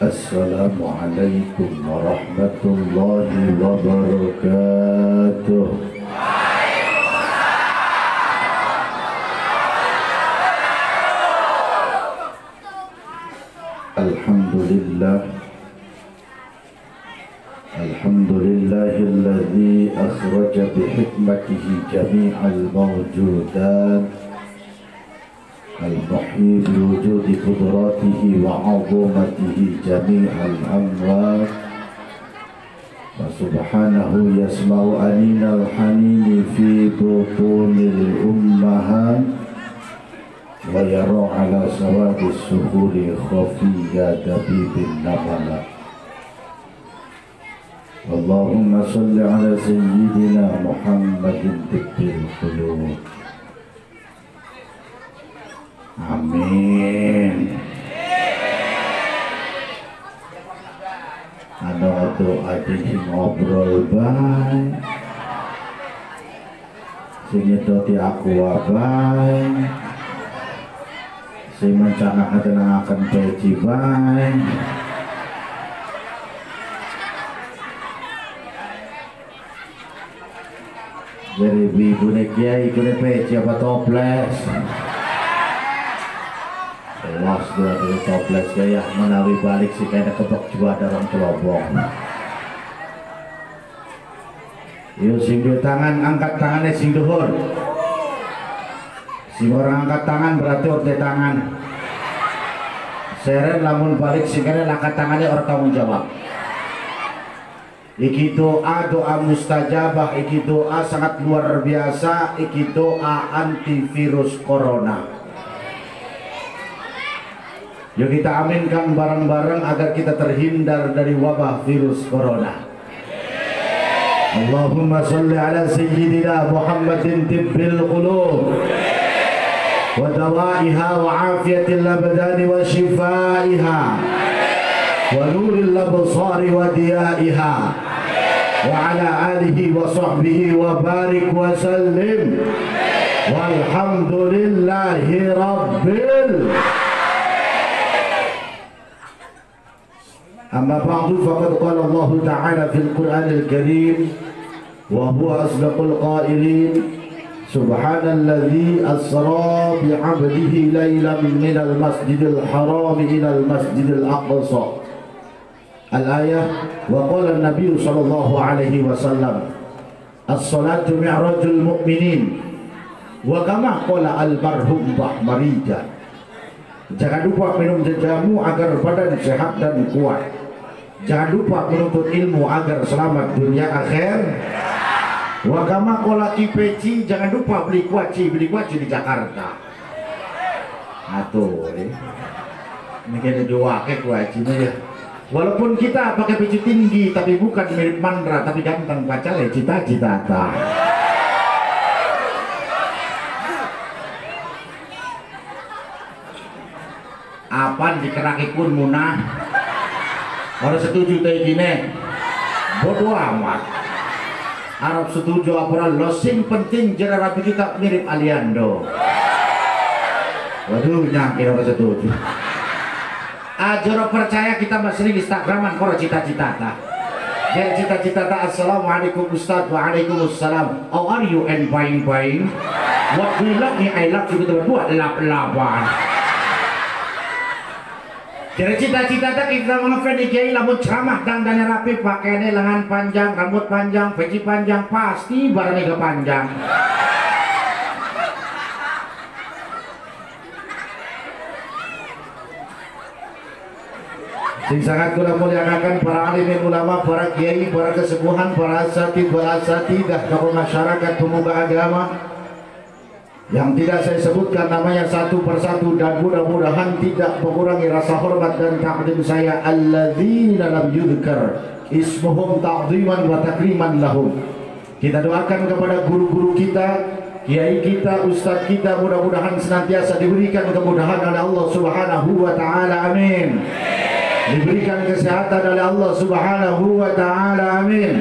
Assalamualaikum warahmatullahi wabarakatuh. Alhamdulillah, alhamdulillahilladzi akhraja bihikmatihi jami'al mawjudat al-muhyi biwujudi qudratihi wa 'azamatihi jami'al amwat wa subhanahu yasma'u aninal hanini fi butunil ummahat wa yara ala sawadis suhuri khafiyya dabibin nabala. Allahumma salli ala sayyidina Muhammadin tibbil qulub. Amin. Ana doa sing ngobrol bae, sing nyedoti aku bae, sing mencanakan peci bae. Jadi ibu kiai kune peci apa toples? Jelas dua dari toples gaya menawi balik si kaya kebak juga dalam celobong. Yuk sing duwe tangan angkat tangannya sing duhur. Sing orang angkat tangan berarti orte tangan. Seren lamun balik si kaya angkat tangannya orang tanggung jawab. Iki doa mustajabah, iki doa sangat luar biasa, iki doa antivirus corona. Yuk kita aminkan bareng-bareng agar kita terhindar dari wabah virus corona. Allahumma salli ala sayyidina Muhammadin tibbil qulub wa dawaiha wa afiyatil abdani wa shifaiha wa nuril absari wa diyaiha wa ala alihi wa sahbihi wa barik wa sallim walhamdulillahi rabbil. Amma ba'du faqad qala Allah Ta'ala fil Qur'anil Karim wa huwa asdaqul qailin subhanalladzi asra bi 'abdihi laylan minal masjidil haram ilal masjidil aqsa. Al-ayah wa qala an-nabiy sallallahu alaihi wasallam as-salatu mi'rajul mu'minin wa kama qala al-marhum Bahmarija. Jangan lupa minum jamu agar badan sehat dan kuat. Jangan lupa menuntut ilmu agar selamat dunia akhir. Wa kama qala Kipeci, jangan lupa beli kuaci di Jakarta. Atuh, ini kena diwake kuacinya ya. Walaupun kita pakai peci tinggi tapi bukan mirip Mandra tapi ganteng pacar ya cita-cita. Apaan dikeraki pun munah. Orang setuju kayak gini bodoh amat. Arab setuju apa lo sing penting jalan rapi kita mirip Aliando. Waduh nyangkir orang setuju. Ajaro percaya kita masih di Instagraman koro cita-cita. Jadi cita-cita assalamualaikum Ustaz, waalaikumsalam. How are you and fine. What do you love me, I love you. Kita buat lap-lapan. Jadi cita-cita kita mengefan di kiai lamun ceramah dandannya rapi, pakaiannya lengan panjang, rambut panjang, peci panjang, pasti barangnya panjang. Sing sangat kula muliakan para alim ulama, para kiai, para kesepuhan, para asatidah tokoh masyarakat pemuka agama yang tidak saya sebutkan namanya satu persatu dan mudah-mudahan tidak mengurangi rasa hormat dan takdim saya. Alladzina lam yudhkar ismuhum ta'dhiman wa takriman lahum. Kita doakan kepada guru-guru kita, kiai kita, ustaz kita, mudah-mudahan senantiasa diberikan kemudahan oleh Allah Subhanahu wa taala. Amin. Diberikan kesehatan oleh Allah Subhanahu wa taala. Amin.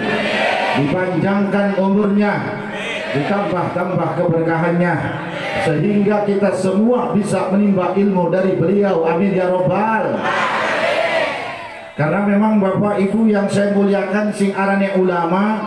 Dipanjangkan umurnya, ditambah-tambah keberkahannya sehingga kita semua bisa menimba ilmu dari beliau. Amin ya robbal. Karena memang Bapak Ibu yang saya muliakan, sing arane ulama,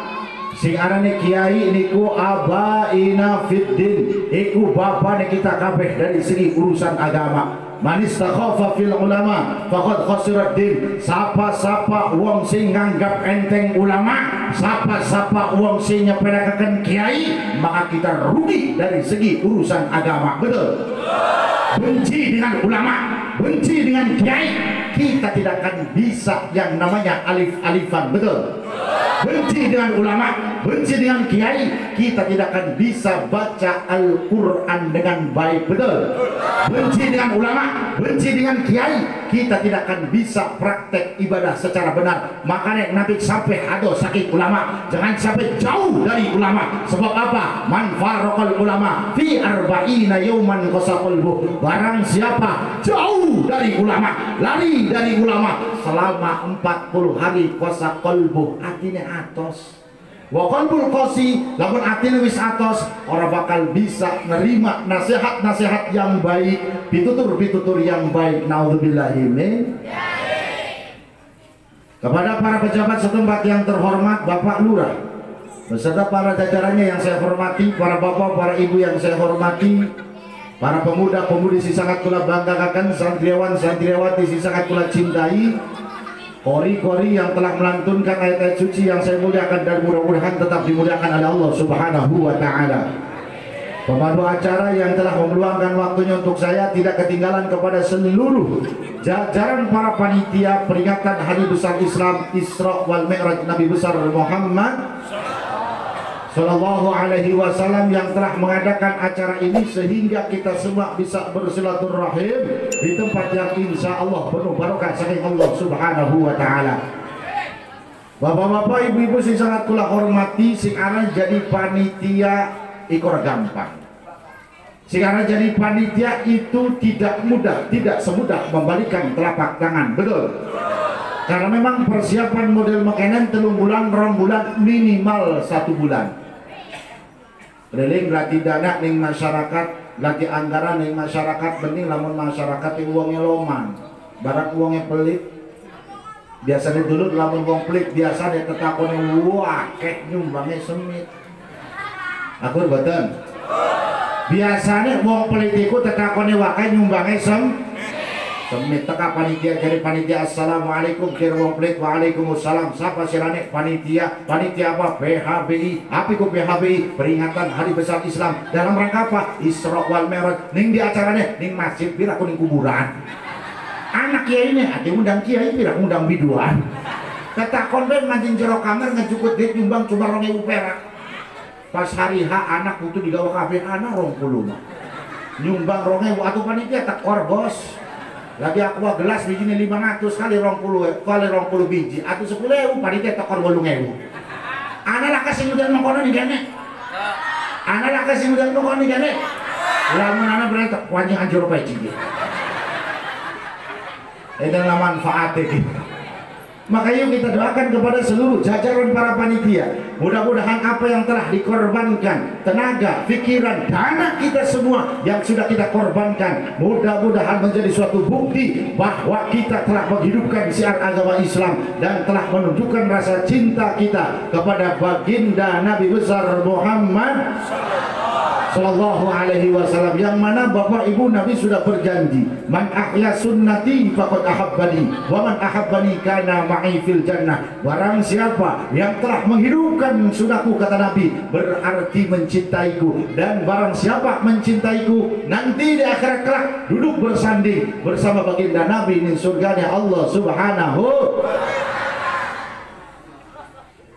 sing arane kiai niku abaina fiddin, iku bapane kita kabeh dari segi urusan agama. Man istakhafa fil ulama faqad khasirat din. Sapa-sapa wong sing nganggap enteng ulama, sapa-sapa wong sing nyepelekan kiai, maka kita rugi dari segi urusan agama. Betul? Benci dengan ulama, benci dengan kiai, kita tidak akan bisa yang namanya alif-alifan. Betul? Benci dengan ulama, benci dengan kiai, kita tidak akan bisa baca Al-Quran dengan baik. Betul? Benci dengan ulama, benci dengan kiai, kita tidak akan bisa praktek ibadah secara benar. Makanya Nabi sampai ada sakit ulama, jangan sampai jauh dari ulama. Sebab apa? Man faraqal ulama fi arba'ina yawman qasaqalbu. Barang siapa jauh dari ulama, lari dari ulama selama 40 hari qasa qalbu, artinya atos. Wa qalbul qasi, lamun atine wis atos, ora bakal bisa nerima nasihat-nasihat yang baik, pitutur-pitutur yang baik. Naudzubillahi min. Kepada para pejabat setempat yang terhormat, Bapak Lurah beserta para jajarannya yang saya hormati, para bapak, para ibu yang saya hormati, para pemuda-pemudi si sangat kula banggakan, santriawan-santriawati si sangat kula cintai, kori-kori yang telah melantunkan ayat-ayat suci yang saya muliakan dan mudah-mudahan tetap dimuliakan oleh Allah Subhanahu wa Ta'ala. Pemandu acara yang telah meluangkan waktunya untuk saya, tidak ketinggalan kepada seluruh jajaran para panitia peringatan Hari Besar Islam Isra wal Mi'raj Nabi besar Muhammad Sallallahu Alaihi Wasallam yang telah mengadakan acara ini sehingga kita semua bisa bersilaturahim di tempat yang insya Allah penuh barokah saking Allah Subhanahu wa Ta'ala. Bapak-bapak, ibu-ibu sing sangat kula hormati, sing aran jadi panitia ikor gampang. Sing aran jadi panitia itu tidak mudah, tidak semudah membalikan telapak tangan. Betul? Karena memang persiapan model makanan 3 bulan, 2 bulan, minimal 1 bulan. Keliling latih dana ning masyarakat, latih anggaran ning masyarakat, bening lamun masyarakat yang uangnya loman, barang uangnya pelit. Biasanya dulu lamun uang pelit biasa dia tetakon wah kek nyumbangnya semit. Aku betul. Biasanya uang pelit itu tetakonnya wakai nyumbangnya semit. Teka panitia jadi panitia assalamualaikum kira wong pelit waalaikumsalam. Siapa sirane panitia apa PHBI. Apa itu PHBI? Peringatan Hari Besar Islam dalam rangka apa? Isra wal Mi'raj. Ning di acaranya ning masjid piraku ning kuburan. Anak kiai ini ati undang kiai piraku undang biduan. Ketakon bae mancing jero kamar ngejukut duit nyumbang cuma 2.000 perak. Pas hari H anak butuh digawa kabeh anak 20 mah. Nyumbang 2.000 atuh panitia tekor bos. Lagi aku gelas bijinya 500 kali 20 biji atau 10.000 panitia tekor 8.000. Anak lah kasih modal mengkono nih gane. Anak lah kasih modal mengkono nih gane. Lamun anak berarti wajib anjur bae cici. Itu manfaatnya gitu. Maka yuk kita doakan kepada seluruh jajaran para panitia, mudah-mudahan apa yang telah dikorbankan, tenaga, pikiran, dana kita semua yang sudah kita korbankan, mudah-mudahan menjadi suatu bukti bahwa kita telah menghidupkan syiar agama Islam dan telah menunjukkan rasa cinta kita kepada baginda Nabi besar Muhammad Sallallahu Alaihi Wasallam, yang mana Bapak Ibu Nabi sudah berjanji, man ahya sunnati faqad ahabbani wa man ahabbani kana ma'i fil jannah. Barang siapa yang telah menghidupkan sunnahku, kata Nabi, berarti mencintaiku, dan barang siapa mencintaiku, nanti di akhirat kelak duduk bersanding bersama baginda Nabi di surganya Allah Subhanahu.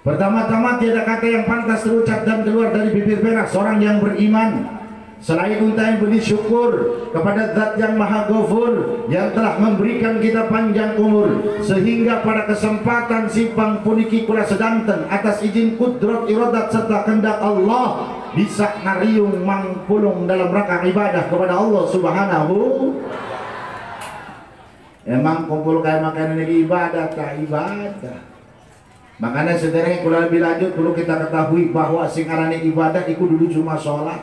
Pertama-tama tiada kata yang pantas terucap dan keluar dari bibir perak seorang yang beriman selain untaian beri syukur kepada Zat yang Maha Ghafur yang telah memberikan kita panjang umur, sehingga pada kesempatan simpang puniki kula sedanten atas izin kudrat iradat serta kehendak Allah bisa ngariung mangpulung dalam rangka ibadah kepada Allah Subhanahu. Emang kumpul kayak makanan ini ibadah tak ibadah. Makanya sederhana kalau lebih lanjut perlu kita ketahui bahwa sing arane ibadah itu dulu cuma sholat.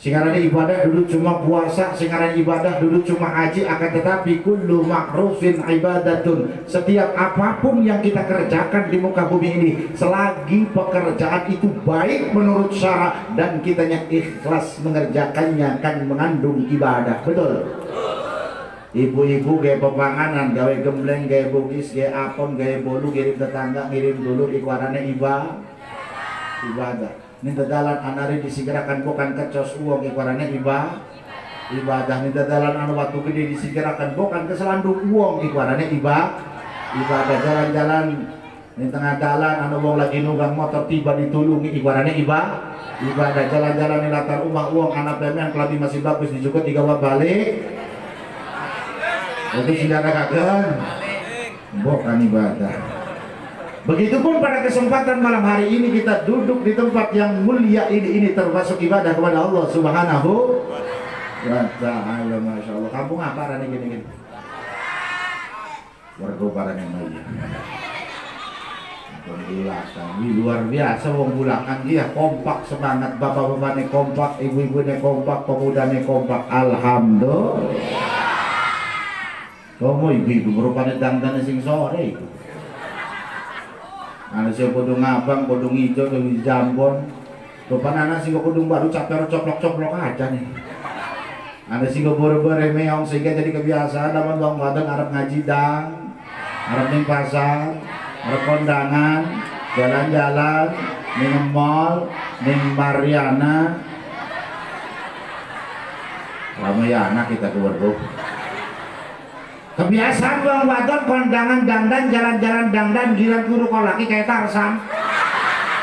Singarane ibadah dulu cuma puasa, singarane ibadah dulu cuma haji, akan tetapi kullu ma'rufin ibadatun. Setiap apapun yang kita kerjakan di muka bumi ini, selagi pekerjaan itu baik menurut syara dan kitanya ikhlas mengerjakannya, kan mengandung ibadah. Betul? Ibu-ibu gaya pepanganan, gawe gembleng, gaya bugis, gaya apon, gaya bolu, ngirim tetangga, ngirim dulu ikurannya ibadah. Ini dalan anari disigerakan bukan kecos uang ikurannya ibadah. Ini dalan anu waktu gede disigerakan bukan keselandung uang ikurannya ibadah. Jalan-jalan ini tengah jalan anu wong lagi nunggang motor tiba ditulungi ikurannya ibadah. Jalan-jalan di latar rumah uang anak pemen kelabih masih bagus dijukut digawa balik. Itu saudara kagak bukan ibadah. Begitupun pada kesempatan malam hari ini kita duduk di tempat yang mulia ini termasuk ibadah kepada Allah Subhanahu wa ta'ala. Masya Allah. Kampung apa rani gini-gini? Warga parane maya. Bulakan, luar biasa wong bulakan dia kompak semangat, bapak-bapaknya kompak, ibu-ibunya kompak, pemudanya kompak. Alhamdulillah. Kamu ibu-ibu merupanya dangdane sing sore itu. Ada sih kodong abang, kodong hijau, kodong jambon. Depan anak sih kodong baru caper coplok-coplok aja nih. Ada sih bore-bore meong sehingga jadi kebiasaan. Dalam bang wadon Arab ngaji dang, Arab ning pasar, Arab kondangan, jalan-jalan, ning mall, ning Mariana. Ramayana kita keluar bro. Kebiasaan bang wadon kondangan dandan, jalan-jalan dandan, gilan guru kalau laki kayak Tarsan.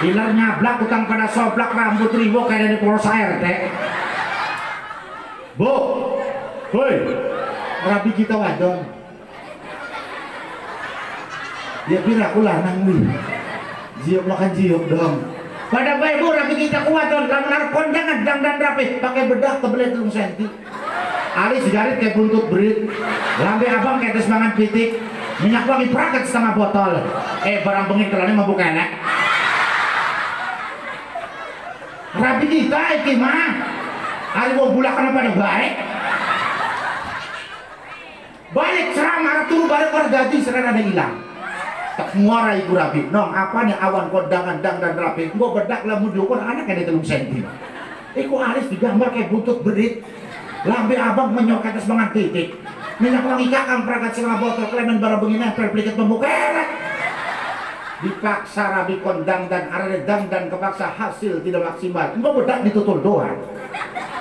Hilar nyablak, utang pada soblak, rambut ribo kayak dari polos air teh. Bu, woi, rapi kita wadon. Dia pira aku lanang nih. Jiup makan jiup dong. Pada baik bu, rapi kita wadon, lamun kondangan dandan rapi, pakai bedak tebelit 3 senti. Alis garit kayak buntut berit, lambe abang kayak semangat pitik, minyak wangi praket setengah botol. Barang bengit kelani mabuk enak. Rapi kita iki mah, hari wong bulakan pada baik. Balik seram arah turu balik wargati serana ada hilang. Tak muara ibu rapi, nong apa nih awan kondangan dang dan rapi, gua bedak lah mudukun anak kayak 3 senti. Iku alis digambar kayak buntut berit. Lambe abang menyok atas mangan titik, minyak wangi kakang perangkat setengah botol, klemen barang bengi nempel pelikat pembuka. Dipaksa rabi kondang dan arade dang dan kepaksa hasil tidak maksimal. Engkau bedak ditutul doang,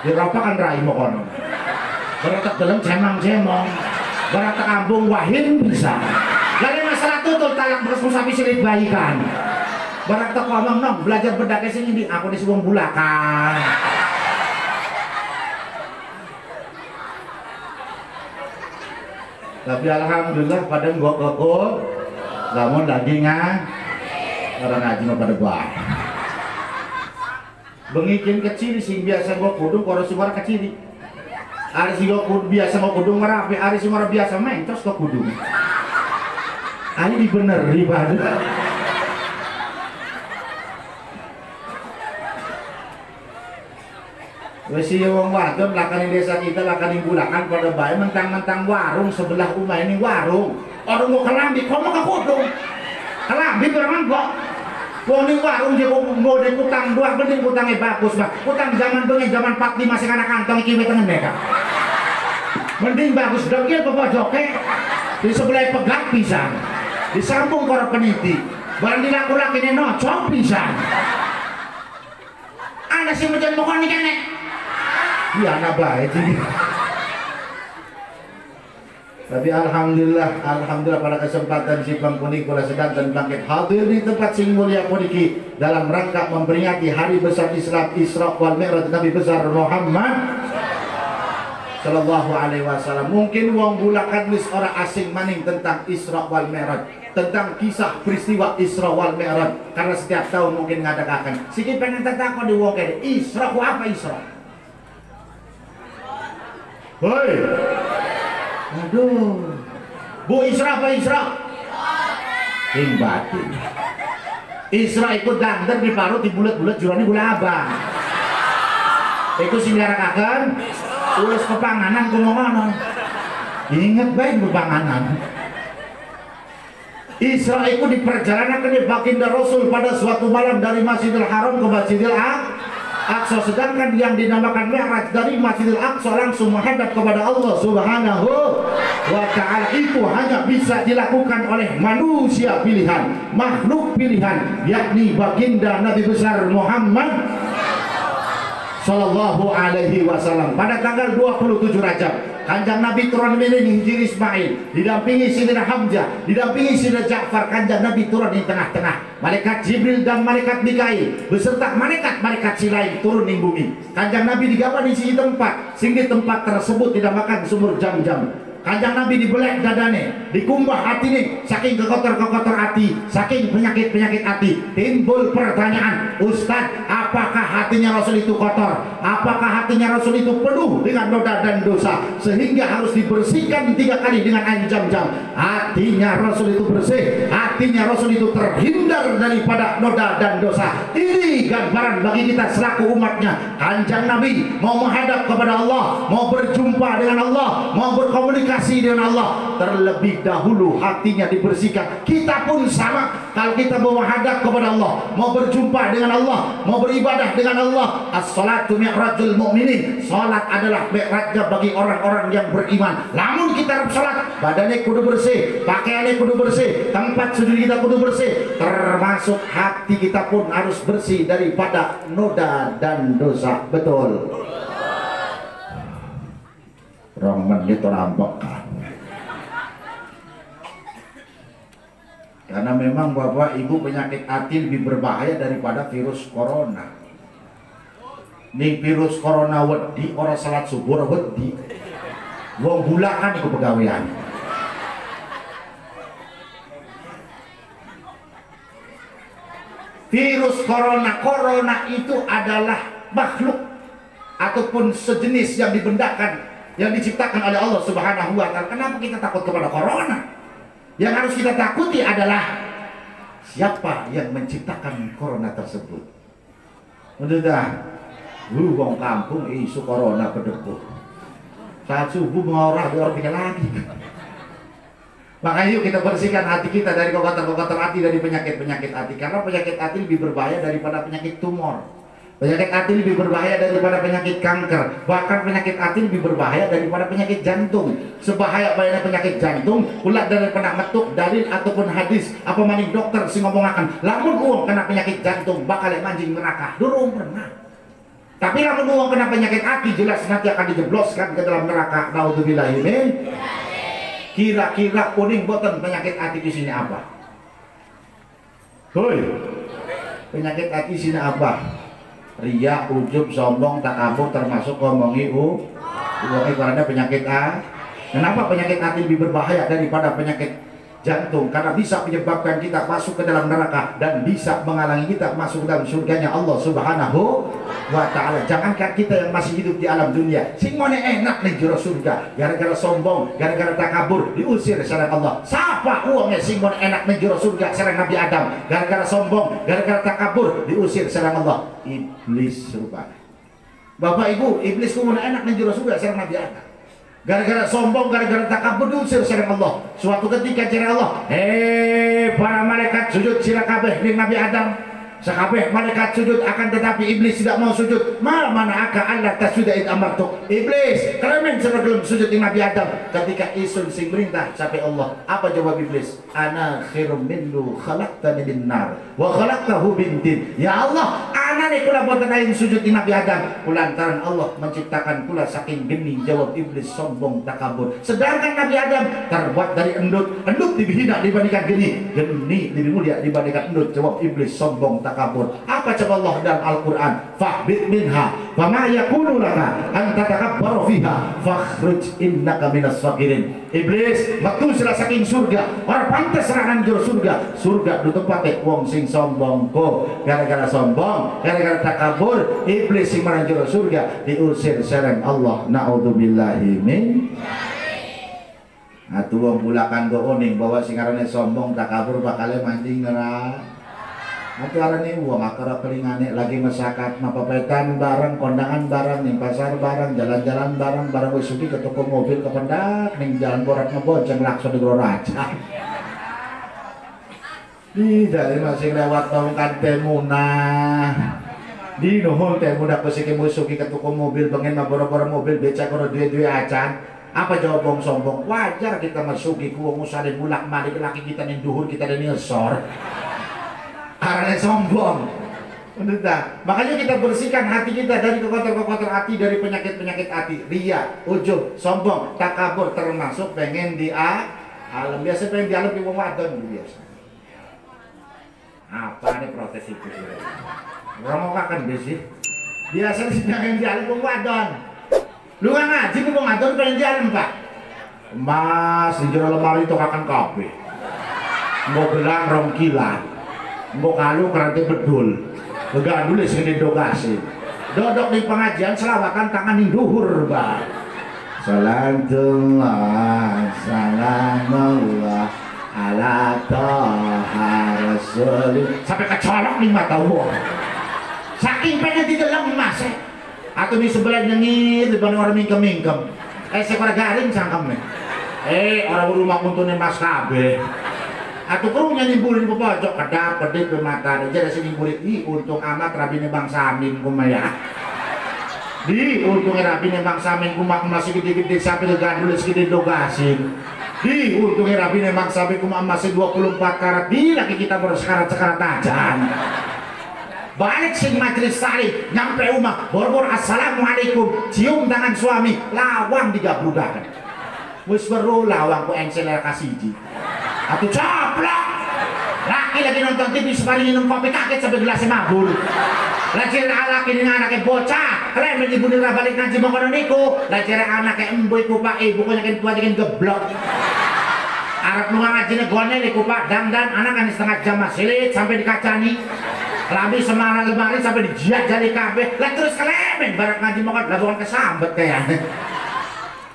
dirapakan rai mokono. Beratak dalam cemang-cemong, beratak ambung wahin bisa. Lagi masalah tutul talak terus musafi silit baikan. Beratak ngomong nong belajar bedaknya sini aku di sebuah bulakan. Tapi alhamdulillah pada gua kekul, namun dagingnya orang ngaji mah pada baik. Bengikin kecil sing biasa gua kudung, kalau suara kecil. Ari sing gua biasa mau kudung merapi, ari sing orang biasa main terus gua kudung. Ari dibener ibadah. Wesi wong wadon lakani desa kita lakani bulakan pada bae mentang-mentang warung sebelah rumah ini warung. Orang mau kelambi, komo ke kudung. Kelambi berman kok. Wong ini warung dia ngode utang dua bening utangnya bagus bah. Utang zaman bengi zaman 45 masih anak kantong iki wetengen mereka. Mending bagus dongil pepojoke di sebelah pegak pisan. Disambung karo peniti. Barang dilaku-lakine nocok pisan. Ana sing menjen mokon iki kene. Iya anak baik ini. Tapi alhamdulillah pada kesempatan si Pangkunik kula sedang dan bangkit hadir di tempat sing mulia puniki dalam rangka memperingati hari besar Islam Isra wal Mi'raj Nabi besar Muhammad sallallahu alaihi wasallam. Mungkin wong bulakan wis ora asing maning tentang Isra wal Mi'raj, tentang kisah peristiwa Isra wal Mi'raj karena setiap tahun mungkin ngadakaken. Siki pengen takon di wong kene, Isra ku apa Isra? Hoi. Aduh. Bu Isra apa Isra? Ing batin. Isra ikut dandan di parut di bulat-bulat jurane gula abang. Itu sing diarakakeun ulus pepanganan kumaha. Ingat baik pepanganan. Isra itu diperjalanan ke baginda Rasul pada suatu malam dari Masjidil Haram ke Masjidil Aqsa, sedangkan yang dinamakan Mi'raj dari Masjidil Aqsa langsung menghadap kepada Allah Subhanahu wa ta'ala. Itu hanya bisa dilakukan oleh manusia pilihan, makhluk pilihan, yakni baginda Nabi besar Muhammad Sallallahu alaihi wasallam. Pada tanggal 27 Rajab, Kanjeng Nabi turun menini Hijri Ismail, didampingi Sayyidina Hamzah, didampingi Sayyidina Ja'far. Kanjeng Nabi turun di tengah-tengah. Malaikat Jibril dan malaikat Mikail beserta malaikat-malaikat si lain turun di bumi. Kanjeng Nabi digawa di sisi tempat, sehingga tempat tersebut dinamakan sumur Jam-Jam. Kanjeng Nabi dibelek dadane, dikumbah hati nih, saking kekotor-kekotor hati, saking penyakit-penyakit hati. Timbul pertanyaan, Ustadz, apakah hatinya Rasul itu kotor? Apakah hatinya Rasul itu penuh dengan noda dan dosa sehingga harus dibersihkan 3 kali dengan air Jam-Jam? Hatinya Rasul itu bersih, hatinya Rasul itu terhindar daripada noda dan dosa. Ini gambaran bagi kita selaku umatnya. Kanjeng Nabi mau menghadap kepada Allah, mau berjumpa dengan Allah, mau berkomunikasi dengan Allah, terlebih dahulu hatinya dibersihkan. Kita pun sama, kalau kita mau menghadap kepada Allah, mau berjumpa dengan Allah, mau beribadah dengan Allah. As-salatu mi'rajul mu'minin. Salat adalah mi'rajnya bagi orang-orang yang beriman. Namun kita harus salat, badannya kudu bersih, pakaiannya kudu bersih, tempat sujud kita kudu bersih, termasuk hati kita pun harus bersih daripada noda dan dosa. Betul. Rong menit rampok kan. Karena memang Bapak Ibu, penyakit hati lebih berbahaya daripada virus corona. Nih virus corona wedi, orang salat subuh wedi, wong bulakan ke pegawaian. Virus corona itu adalah makhluk ataupun sejenis yang dibendakan, yang diciptakan oleh Allah Subhanahu wa ta'ala. Kenapa kita takut kepada corona? Yang harus kita takuti adalah siapa yang menciptakan corona tersebut. Udah wong kampung isu corona berdebu. Saat subuh mengorah di orang tinggal lagi. Maka yuk kita bersihkan hati kita dari kotor-kotor hati, dari penyakit-penyakit hati. Karena penyakit hati lebih berbahaya daripada penyakit tumor. Penyakit hati lebih berbahaya daripada penyakit kanker. Bahkan penyakit hati lebih berbahaya daripada penyakit jantung. Sebahaya-bahaya penyakit jantung ulah daripada metuk dalil ataupun hadis apa maning dokter sing ngomongaken lamun uang kena penyakit jantung bakal manjing neraka. Durung pernah. Tapi lamun uang kena penyakit hati jelas nanti akan dijebloskan ke dalam neraka. Naudzubillahi min. Kira-kira kuning boten penyakit hati di sini apa? Hoi. Penyakit hati sini apa? Ria, ujub, sombong, takabur, termasuk ngomongi karena penyakit A. Kenapa penyakit hati lebih berbahaya daripada penyakit jantung? Karena bisa menyebabkan kita masuk ke dalam neraka dan bisa menghalangi kita masuk ke dalam surganya Allah Subhanahu wa ta'ala. Jangankan kita yang masih hidup di alam dunia, sing mone enak nih jero surga, gara-gara sombong, gara-gara takabur diusir sareng Allah. Siapa uangnya sing mone enak nih jero surga sareng Nabi Adam, gara-gara sombong, gara-gara takabur diusir sareng Allah? Iblis rupanya. Bapak Ibu, iblis ku mone enak nih jero surga sareng Nabi Adam. Gara-gara sombong, gara-gara takabur diusir sareng Allah. Suatu ketika jare Allah, para malaikat sujud sira kabeh ning Nabi Adam. Sakabeh malaikat sujud, akan tetapi iblis tidak mau sujud. Mal mana aka Allah tasjuda id amartuk. Iblis klemen sareng gelem sujud ing Nabi Adam. Ketika isun sing perintah sampai Allah, apa jawab iblis? Ana khairum minhu khalaqtani min nar wa khalaqtahu min tin. Ya Allah, ana nih kula boten aing sujud ing Nabi Adam kulantaran Allah menciptakan kula saking geni. Jawab iblis sombong takabur. Sedangkan Nabi Adam terbuat dari endut. Endut lebih hina dibandingkan geni. Geni lebih mulia dibandingkan endut. Jawab iblis sombong takabur. Apa coba Allah dalam Al-Quran? Fahbit minha fama yakunu laka an tatakabbaru fiha fakhruj innaka minas sagirin. Iblis metu sira saking surga, ora pantes serangan jero surga. Surga du tempate wong sing sombong ko. Gara-gara sombong, gara-gara takabur, iblis sing marang jero surga diusir sareng Allah. Naudzubillahi min. Atuh wong bulakan go oning bahwa sing arane sombong takabur bakal mancing neraka. Antara nih uang akar kelingane lagi masyarakat mapapetan barang kondangan barang nih pasar barang jalan-jalan barang wisuki ke toko mobil ke pendak nih jalan borak ngebonceng langsung di Raja. Di dari masih lewat tongkat temuna. Di nuhun temuna pesiki musuki ke toko mobil pengen maboro-boro mobil beca koro dua-dua acan. Apa jawab sombong? Wajar kita masuki ku wong usah bulak malik laki kita nih duhur kita nih ngesor. Karena sombong. Udah. Makanya kita bersihkan hati kita dari kekotor-kekotor hati, dari penyakit-penyakit hati, ria, ujub, sombong, takabur, termasuk pengen di alam. Biasa pengen di alam di wong wadon biasa. Apa nih protes itu sih? Orang mau kakan besi. Biasa sih pengen di alam wong wadon. Lu nggak ngaji wong wadon pengen di alam, Pak. Mas, di jero lemari itu kakan kopi. Mau gelang rong kilan. Mbok kalu keranti bedul lega dulu segede dogasi dodok di pengajian selawakan tangan di duhur Mbak. Salatullah salamullah ala toha rasul sampai kecolok nih mata gua saking pengen di dalam emas atau di sebelah nyengir di orang mingkem-mingkem sekolah garing sangkem orang rumah puntunya mas kabe atau kerunya nimbulin ke pojok kedap kedip ke mata aja ada sini nimbulin untung amat rabine Bang Samin kumaya untungnya rabine Bang Samin kumak masih gede-gede sampai gandul segede dogasin untungnya rabine Bang Samin kumak masih 24 karat lagi kita bersekarat-sekarat ajan balik sing majelis salih nyampe rumah bor-bor assalamualaikum cium tangan suami lawang digabrugakan wis baru lawang ku engsel kasiji atau caplak laki lagi nonton TV sekali minum kopi kaget sampai gelasnya mabul lagi laki ini anaknya bocah kalian ibu nira balik ngaji mengkonon niku lagi anaknya embu iku pak ibu konyakin tua jakin geblok Arab nunga ngajinya gonel iku pak dandan anak kan setengah jam masilit sampai dikacani lambi semana lemari sampai dijiat jali kabeh lah terus kelemen barat ngaji mengkonon lah bukan kesambet kayaknya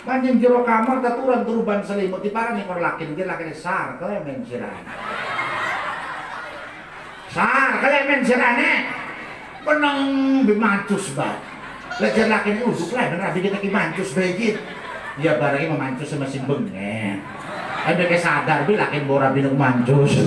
panjang jero kamar taturan turuban selimut di parang nih laki dia laki sar kelemen sirane sar kelemen sirane penang bimancus bat lejar laki ini uduk lah bener kita kimancus begit dia barangnya memancus sama si bengeng ada kesadar bi laki bora binung mancus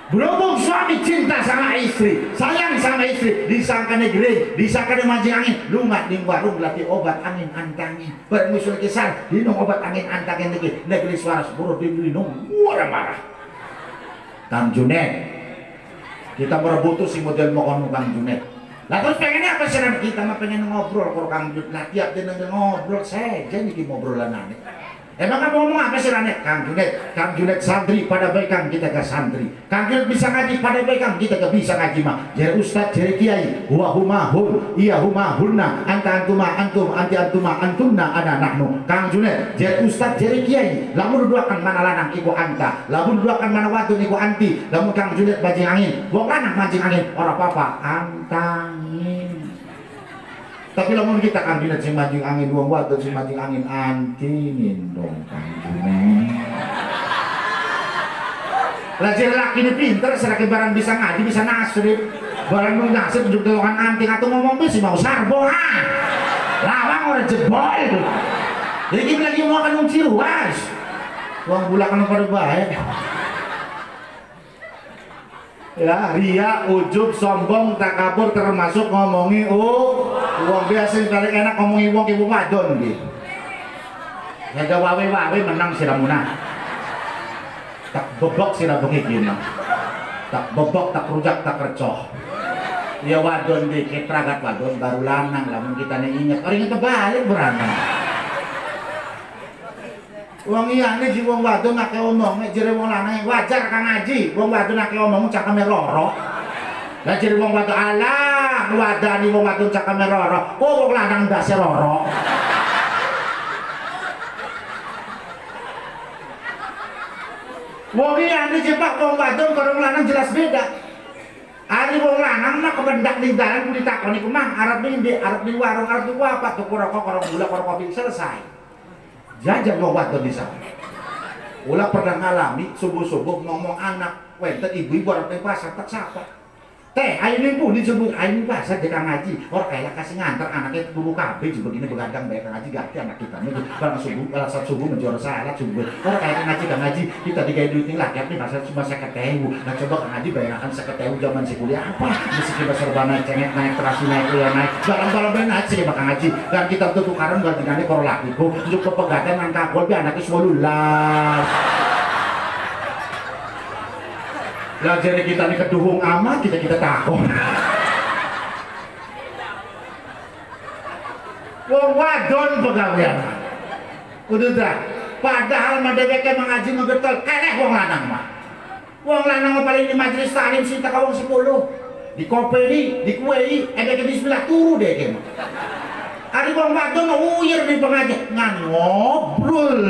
berhubung suami cinta sama istri, sayang sama istri, disangka negeri, disangka mancing angin, lungat di warung latih obat angin antangin, bermusul kisah, dinung obat angin antangin negeri suara sepuluh dinung, marah-marah. Kang Junet, kita merebutu si model mokon Kang Junet. Lah terus pengennya apa sih kita mah pengen ngobrol kalau Kang Junet, lah tiap dia ngobrol saja nih ngobrolan aneh. Emang kamu ngomong apa sih Rane? Kang Junet santri pada baik Kang kita ke santri. Kang Junet bisa ngaji pada baik Kang kita ke bisa ngaji mah. Jadi ustad, jadi kiai, huwa humahun, iya humahunna, anta antuma antum, anti antuma antumna ana nahnu. Kang Junet, jadi ustad, jadi kiai, lamun duakan mana lanang iku anta, lamun duakan mana wadon iku anti, lamun Kang Junet bajing angin, wong lanang mancing angin, ora apa-apa, antangin. Tapi lamun kita Kang Junet sing mancing angin wong wadon sing mancing angin antinin dong Kang Junet. Lajar laki ini pinter, selaki barang bisa ngaji bisa nasrib. Barang mau nasrib juga doang anting atau ngomong besi mau sarbo ha. Lawang orang jebol itu. Jadi kita lagi mau akan kunci ruas. Uang bulakan pada baik. Ya, ria, ujub, sombong, takabur termasuk ngomongi uang biasa tarik enak ngomongi uang ibu wadon gitu. Jaga wawe menang siramuna. Tak bebok sirabungi gini. Tak bebok, tak rujak, tak kercoh. Ya wadon dikit ragat wadon baru lanang lamun kita nih ingat orang itu balik beranak. Wong iya nih si wong wadon nake omong, jadi wong lanang wajar Kang ngaji. Wong wadon nake omong cakame roro. Lah jadi wong wadon alah wadani wong wadon cakame roro. Wong lanang ndase roro. Wong iya nih jepak wong wadon karo wong lanang jelas beda. Ari wong lanang mah kebendak di dalan ditakoni ku mang arep ndi arep di warung arep tuku apa tuku rokok karo gula karo kopi selesai. Jajan wong wadon di sana. Ulah pernah ngalami subuh-subuh ngomong anak wenten ibu-ibu orang di pasar tak sapa. Teh, ayo nih pun disebut ayo nih pasar dia ngaji. Orang kayak kasih ngantar anaknya dulu kabeh juga begini begadang bayar ngaji ganti anak kita nih. Barang subuh, barang saat subuh menjual salat subuh. Orang kayak ngaji kita digawe duit nih laki nih pasar cuma 50.000. Nah coba ngaji bayangkan 50.000 zaman si kuliah apa? Mesti kita serba naik cengek naik terasi naik kuliah naik. Barang-barang benar sih bakal ngaji. Dan kita tuh tukaran ganti-ganti kalau lakiku untuk kepegadang angka gol bi anaknya semua lulas. Lah jadi kita nih keduhung amat kita tahu. Wong wadon pegawaian. Udah dah. Padahal madeweke mengaji mengetol keleh wong lanang mah. Wong lanang paling di majelis taklim sinta ka wong 10. Di koperi, di kuei, ke bismillah turu deh ke. Ari wong wadon uyir di pengaji ngan ngobrol.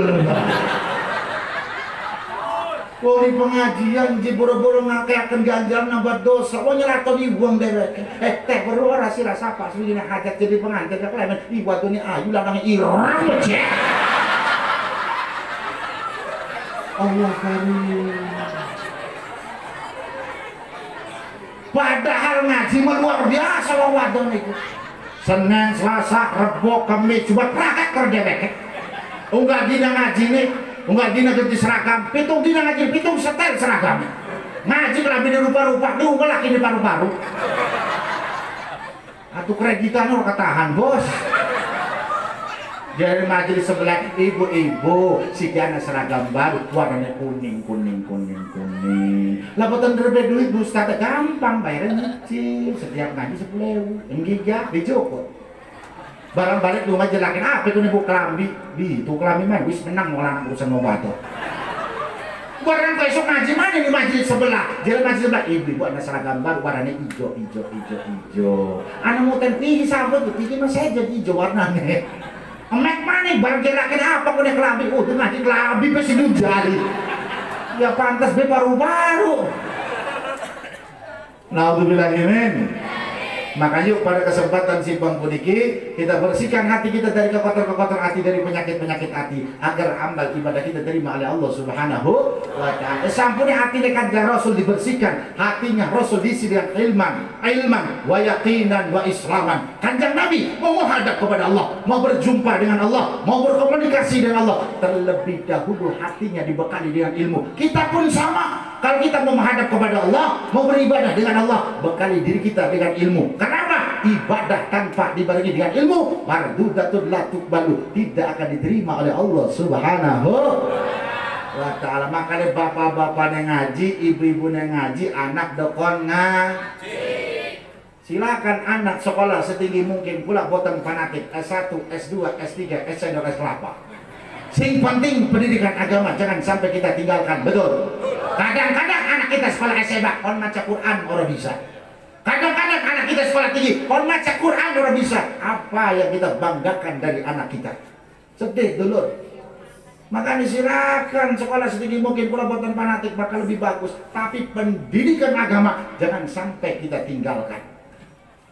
Wong di pengajian di boro-boro ngakeaken ganjaran nambah dosa. Wong nyeratoni wong dewek. Teh perlu ora sira sapa sing hajat jadi pengantin ka klemen i watune ayu lanang irang cek. Allah karim. Padahal ngaji luar biasa wong wadon iku. Senin, Selasa, Rebo, Kamis, Jumat praktek kerja dewek. Enggak dina ngaji nih. Enggak dina ganti seragam, pitung dina ngaji, pitung setel seragam. Ngaji kelamin di rupa-rupa, lu laki di paru-paru. Atuh kreditan orang ketahan bos. Jadi majelis sebelah ibu-ibu, si anak seragam baru, warnanya kuning. Lah boten derbe duit bu Ustaz gampang bayaran nyicil, setiap ngaji 10.000, enggak dijoko. Barang balik lu ngajelakin apa itu nih bu kelambi itu kelambi mah wis menang orang urusan ngobato. Barang besok ngaji mana di majelis sebelah jalan majelis sebelah ibu anak seragam baru warnanya hijau anak mau pilih sahabat tuh pilih mas saya jadi hijau warnanya emek mana barang jelakin apa punya kelambi tuh ngaji kelambi pasti jari ya pantas be baru-baru. Naudzubillahimin. Maka yuk pada kesempatan simpang puniki kita bersihkan hati kita dari kekotor-kekotor hati, dari penyakit-penyakit hati, agar amal ibadah kita diterima oleh Allah Subhanahu wa ta'ala. Sampuni hati dekat Rasul dibersihkan, hatinya Rasul diisi dengan ilman wa yaqinan wa islaman. Kanjeng Nabi mau menghadap kepada Allah, mau berjumpa dengan Allah, mau berkomunikasi dengan Allah, terlebih dahulu hatinya dibekali dengan ilmu. Kita pun sama. Kalau kita mau menghadap kepada Allah, mau beribadah dengan Allah, bekali diri kita dengan ilmu. Kenapa? Ibadah tanpa dibarengi dengan ilmu, mardudatun la tuqbalu, tidak akan diterima oleh Allah Subhanahu wa ta'ala. Makanya bapak-bapak yang ngaji, ibu-ibu yang ngaji, anak dokon ngaji. Silakan anak sekolah setinggi mungkin pula boten fanatik S1, S2, S3, S3, S4. Sing penting pendidikan agama jangan sampai kita tinggalkan, betul. Kadang-kadang anak kita sekolah SMA kon maca Quran orang bisa. Kadang-kadang anak kita sekolah tinggi kon maca Quran orang bisa. Apa yang kita banggakan dari anak kita? Sedih dulu. Makanya silakan sekolah setinggi mungkin pula boten fanatik bakal lebih bagus. Tapi pendidikan agama jangan sampai kita tinggalkan.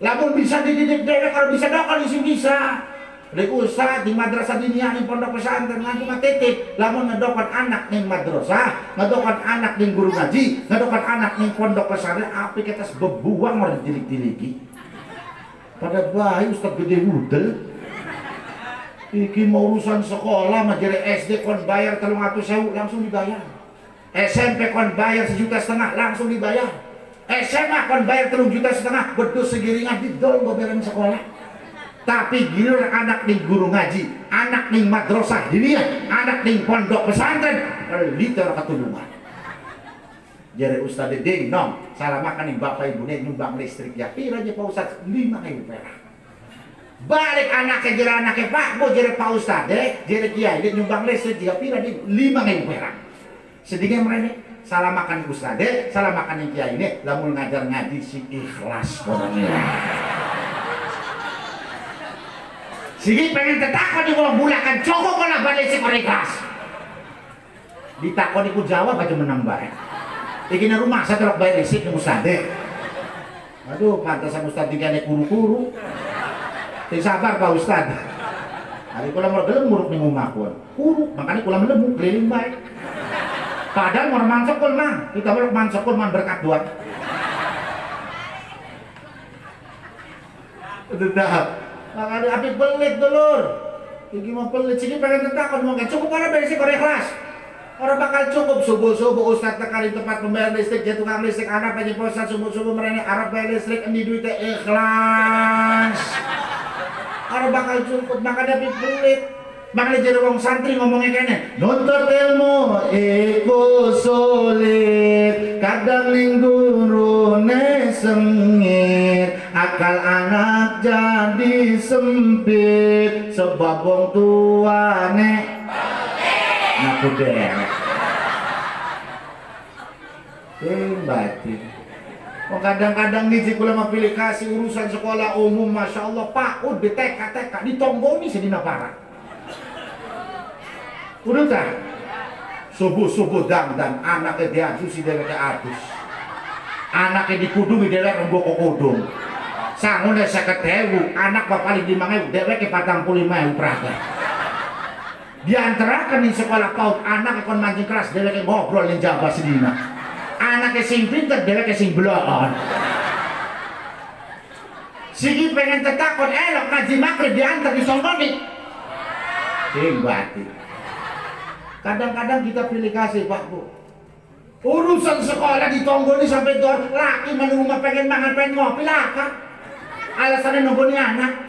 Lamun bisa dididik dewek kalau bisa dokal isi bisa. Lek usah di madrasah diniyah ning pondok pesantren ngantuk ngatitip, lamun ngedokon anak ning madrasah, ngedokon anak ning guru ngaji, ngedokon anak ning pondok pesantren, api kita bebuang orang dilik-diliki. Pada bayi ustaz gede udel. Iki mau urusan sekolah mah jere SD kon bayar 300.000 langsung dibayar. SMP kon bayar 1,5 juta langsung dibayar. SMA kon bayar 3,5 juta bedus segiringan didol goberan sekolah. Tapi giliran anak ning guru ngaji, anak ning madrasah diniyah, anak ning pondok pesantren, liter ketulungan. Jadi Ustaz Dede nom, salah makan ning bapak ibu nih nyumbang listrik ya, pira aja Pak Ustaz 5.000 perak. Balik anaknya jadi anaknya Pak, mau jadi Pak Ustaz deh, jadi kiai dia nyumbang listrik dia pira di 5.000 perak. Sedikit mereka salah makan Ustaz deh, salah makan ning kiai ini, lamun ngajar ngaji si ikhlas orangnya. Sigi pengen tetakon di bawah bulakan cukup kalau balik si ikhlas. Ditakon iku jawab aja menang bae. Iki na rumah saya terus bayar listrik ning Ustaz. Aduh, pantasan Ustaz digane kuru-kuru. Teu sabar Pak Ustaz. Hari kula mau gelem muruk ning omah kula. Kuru, makanya kula melemu keliling bae. Padahal mau mansokul mang, kita belum mansokul mang berkat doang. Udah, makanya api pelit dulur. Iki mau pelit sini pengen tetakon mau cukup orang bersih korek kelas. Orang bakal cukup subuh-subuh ustad tekan di tempat pembayar listrik, dia tukang listrik, anak pengen posan subuh-subuh mereka Arab bayar listrik, endi duitnya ikhlas. Orang bakal cukup, makanya api pelit. Makanya jadi wong santri ngomongnya kayaknya nuntut ilmu iku sulit, kadang ning gurune sengit, akal anak jadi sempit, sebab wong tuane ngaku derek batin. Oh, kadang-kadang nih kula pilih kasih urusan sekolah umum, masya Allah Pak di TK ditonggoni sedina parah. Udah tak? Subuh-subuh dan anaknya diadusi dari atus, anaknya dikudungi dari rembok kudung. Sangun ya 50.000, anak bapak 5.000, dewek ke 45.000 praga. Diantarakan di sekolah PAUD, anak akan mancing keras, dewek ngobrol yang jabah sedina. Anaknya sing pinter, dewek sing beloon. Sigi pengen tetakon elok ngaji makrib diantar di songgoni. Sing batin. Kadang-kadang kita pilih kasih Pak Bu, urusan sekolah ditonggoni sampai dor laki menunggu pengen mangan pengen ngopi lah kan alasannya nonggoni anak,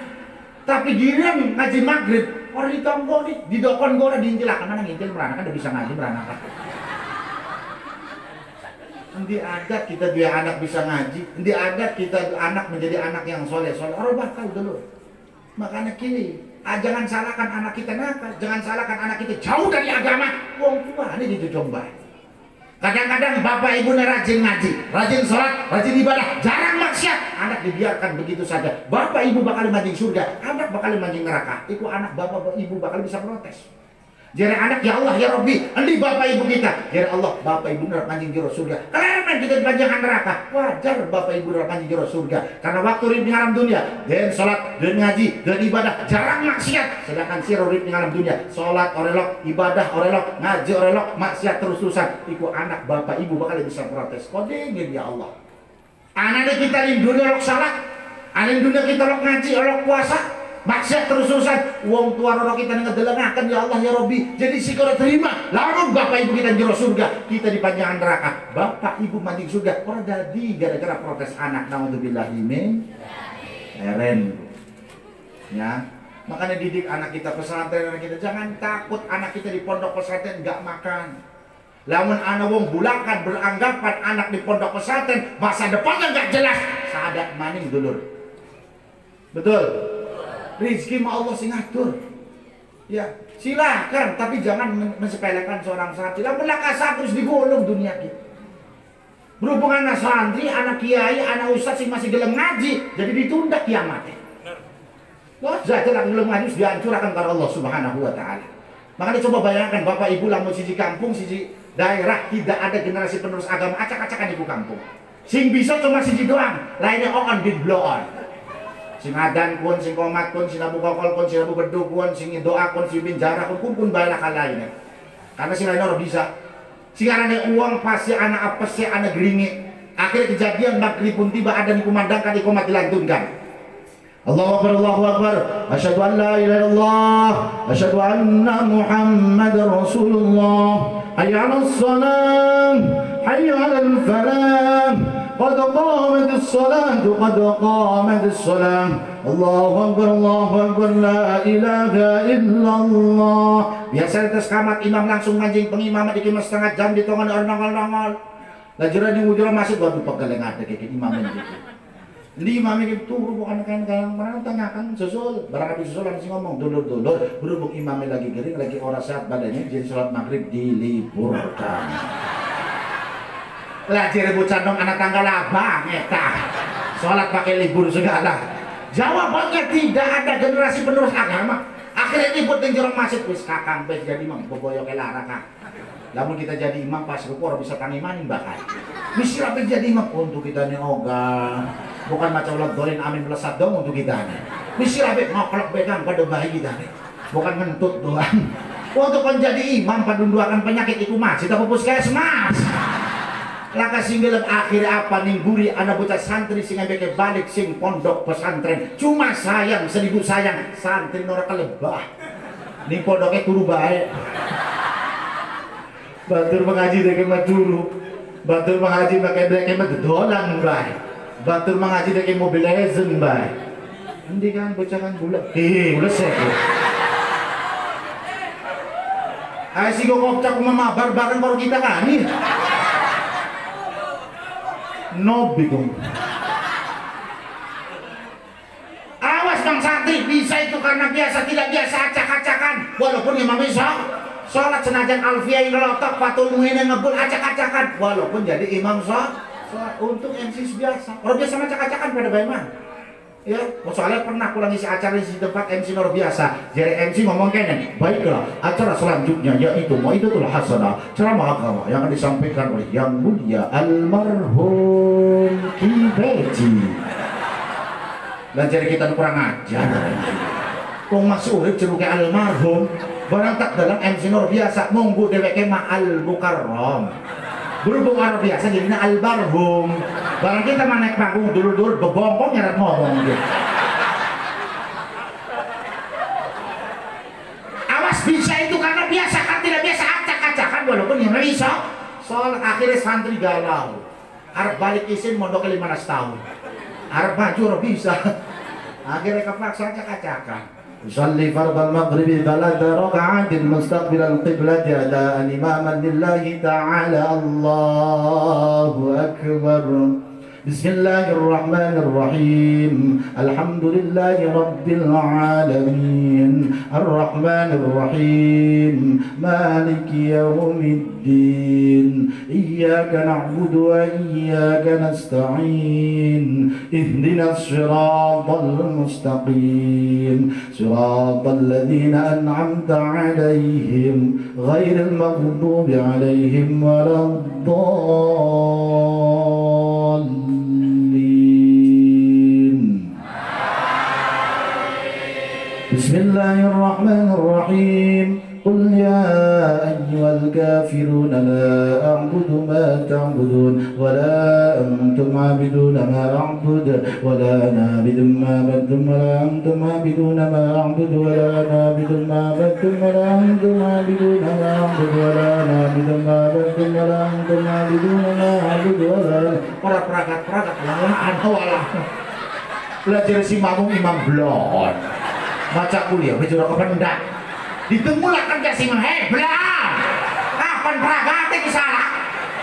tapi giliran ngaji maghrib orang ditonggoni didokon gora diintilakan mana ngintil beranak kan udah bisa ngaji beranak kan. Nanti adat kita dia anak bisa ngaji, nanti adat kita anak menjadi anak yang soleh orang bakal dulu. Makanya kini jangan salahkan anak kita nakal, jangan salahkan anak kita jauh dari agama. Wong tua ini dicoba. Kadang-kadang bapak ibu rajin ngaji, rajin sholat, rajin ibadah, jarang maksiat. Anak dibiarkan begitu saja. Bapak ibu bakal mancing surga, anak bakal mancing neraka. Itu anak bapak ibu bakal bisa protes. Jadi anak ya Allah ya Rabbi, endi bapak ibu kita. Jadi Allah bapak ibu neraka mancing jero surga. Kalian kita dipanjangkan neraka. Wajar bapak ibu neraka mancing jero surga. Karena waktu urip ning alam dunia, dan salat, dan ngaji, dan ibadah jarang maksiat. Sedangkan si urip ning alam dunia, salat orelok, ibadah orelok, ngaji orelok, maksiat terus-terusan. Iku anak bapak ibu bakal bisa protes. Kodengin ya Allah. Anaknya kita di dunia rok salat, anak dunia kita rok ngaji, rok puasa. Maksiat terus-terusan, uang tua roro kita ngedelengakan ya Allah ya Rabbi. Jadi si kau terima, lalu bapak ibu kita jero surga, kita di panjangan neraka. Bapak ibu mancing surga, orang jadi gara-gara protes anak. Naudzubillah min eren. Ya, makanya didik anak kita pesantren, anak kita jangan takut anak kita di pondok pesantren nggak makan. Lamun anak wong bulakan beranggapan anak di pondok pesantren masa depannya nggak jelas, sadat maning dulur. Betul. Rizki mau Allah sing ngatur. Ya, silakan, tapi jangan mensepelekan seorang santri. Lah melaka terus digulung dunia kita. Berhubung anak santri, anak kiai, anak ustaz sing masih gelem ngaji, jadi ditunda kiamatnya. Wah, zaten gelem ngaji dihancurkan karena Allah Subhanahu wa taala. Makanya coba bayangkan bapak ibu lamun siji kampung, siji daerah tidak ada generasi penerus agama, acak-acakan ibu kampung. Sing bisa cuma siji doang, lainnya on bin bloon. Sing adan pun, sing komat pun, sing abu kokol pun, sing abu beduk pun, sing doa pun, sing binjara pun banyak hal lainnya. Karena sing lainnya orang bisa. Sing ada uang pasti anak apa sih anak geringit. Akhirnya kejadian maghrib pun tiba ada dikumandangkan, ikomat dilantunkan. Allahu Akbar, Allahu Akbar. Asyhadu an la ilaha illallah, asyhadu anna Muhammadar Rasulullah. Hayya 'alas shalah, hayya 'alal falah. قد قامت الصلاة قد قامت الصلاة الله أكبر لا إله إلا الله. Biasa atas kamat imam langsung mancing pengimaman iki setengah jam ditongon orang nongol-nongol. Lah jero di ujung masjid waduh pegeleng ada kayak imam iki. Ini imam iki turu bukan kan mana tanyakan susul. Barang habis susul langsung ngomong dulur-dulur berhubung imamnya lagi gering lagi ora sehat badannya jadi sholat maghrib diliburkan. Lah jere bocah dong anak tanggal abang eta. Salat pakai libur segala. Jawabannya tidak ada generasi penerus agama. Akhirnya ribut ning jero masjid wis kakang wis jadi imam boboyoke lara kak. Lamun kita jadi imam pas ruku ora bisa tangi maning bakal. Wis ora jadi imam untuk kita nih ogah. Bukan macam ulat dolin amin melesat dong untuk kita nih. Wis ora ngoklok begang pada bayi kita nih. Bukan ngentut doang. Untuk menjadi imam padunduakan penyakit iku masjid apa puskesmas. Laka singgil akhir apa ning buri ada bocah santri sing ambeke balik sing pondok pesantren. Cuma sayang 1000 sayang santri ora kelebah. Ning pondoknya turu bae. Batur mengaji deke maturu. Batur mengaji deke dolan bae. Batur mengaji deke Mobile Legends bae. Endi kan bocah kan bulat. Ulesek. Ay si kokok mamabar bareng baru kita kan nih. No bingung. Awas bang santri, bisa itu karena biasa tidak biasa acak-acakan. Walaupun imam bisa sholat senajan alfiyah ngelotok patul muhine ngebul acak-acakan. Walaupun jadi imam sholat untuk MC biasa. Orang biasa acak-acakan pada bagaimana? Ya, soalnya pernah pulang isi acara di tempat MC luar biasa. Jadi MC ngomong kene, baiklah acara selanjutnya yaitu Maidatul Hasanah, ceramah agama yang disampaikan oleh Yang Mulia Almarhum Ki Beji. Dan jadi kita kurang ajar. Kok masih urip ceruke almarhum, barang tak dalam MC luar biasa, monggo dheweke ma al mukarram. Berhubung orang biasa jadinya almarhum. Barang kita naik panggung dulu-dulu bebongkong nyarat ngomong gitu. Awas bisa itu karena biasa kan tidak biasa acak-acakan walaupun yang bisa. Soal akhirnya santri galau. Arab balik isin mondok 15 tahun. Arab maju orang bisa. Akhirnya kepaksa acak-acakan. يصلي فرض المغرب 3 ركعات مستقبل القبلة أداء إماما لله تعالى الله أكبر بسم الله الرحمن الرحيم الحمد لله رب العالمين الرحمن الرحيم مالك يوم الدين إياك نعبد وإياك نستعين اهدنا الصراط المستقيم صراط الذين أنعمت عليهم غير المغضوب عليهم ولا الضالين. بسم الله الرحمن الرحيم قل يا أيها الكافرون لا أعبد ما تعبدون ولا أنتم عابدون ما أعبد ولا أنا عابد ما عبدتم ولا أنتم عابدون ما أعبد ولا أنا عابد ما عبدتم ولا أنتم عابدون ما أعبد ولا أنا عابد ما عبدتم ولا أنتم عابدون ما أعبد ولا para peragat-peragat lamaan walah belajar si mamung imam blon baca kuliah bejora kependak ditemulakan ke si mah belah kapan peragate salah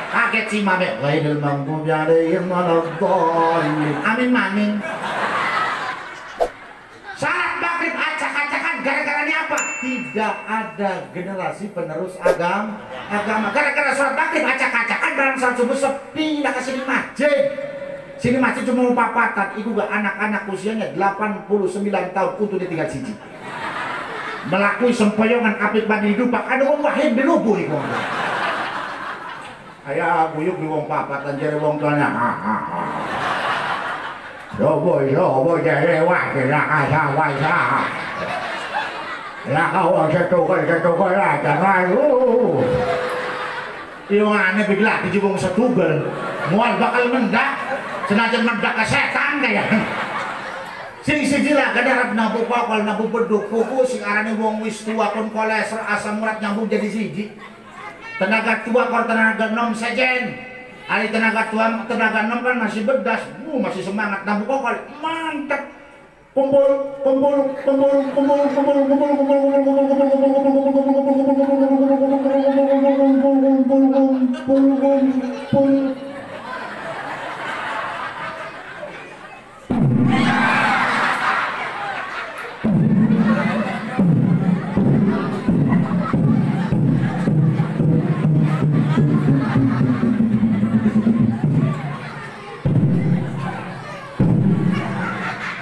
kaget si mah ghairil maghdubi alaihim waladdallin amin amin. Salat maghrib acak-acakan gara-gara ini apa? Tidak ada generasi penerus agama gara-gara salat maghrib acak-acakan dalam salat subuh sepi dah kasih di masjid. Sini masjid cuma papatan, itu gak anak-anak usianya 89 tahun untuk ditinggal siji. Melakui sempoyongan apik badi dupak, ada wong wahid di lubuh iku. Aya guyuk di wong papatan jare wong tuanya. Yo boy jare wah kira asa waisa. Ya kau setugal lah jangan. Iyo aneh bigla di wong setugal. Mual bakal mendak. Senajan mendak ke setan kaya. Sing lah kadarap nabu pakal nabu beduk kuku sing arane wong wis tua kon kolesterol asam urat nyambung jadi siji. Tenaga tua kor tenaga nom sejen. Ari tenaga tua tenaga nom kan masih bedas. Masih semangat nabu pakal mantap. Kumpul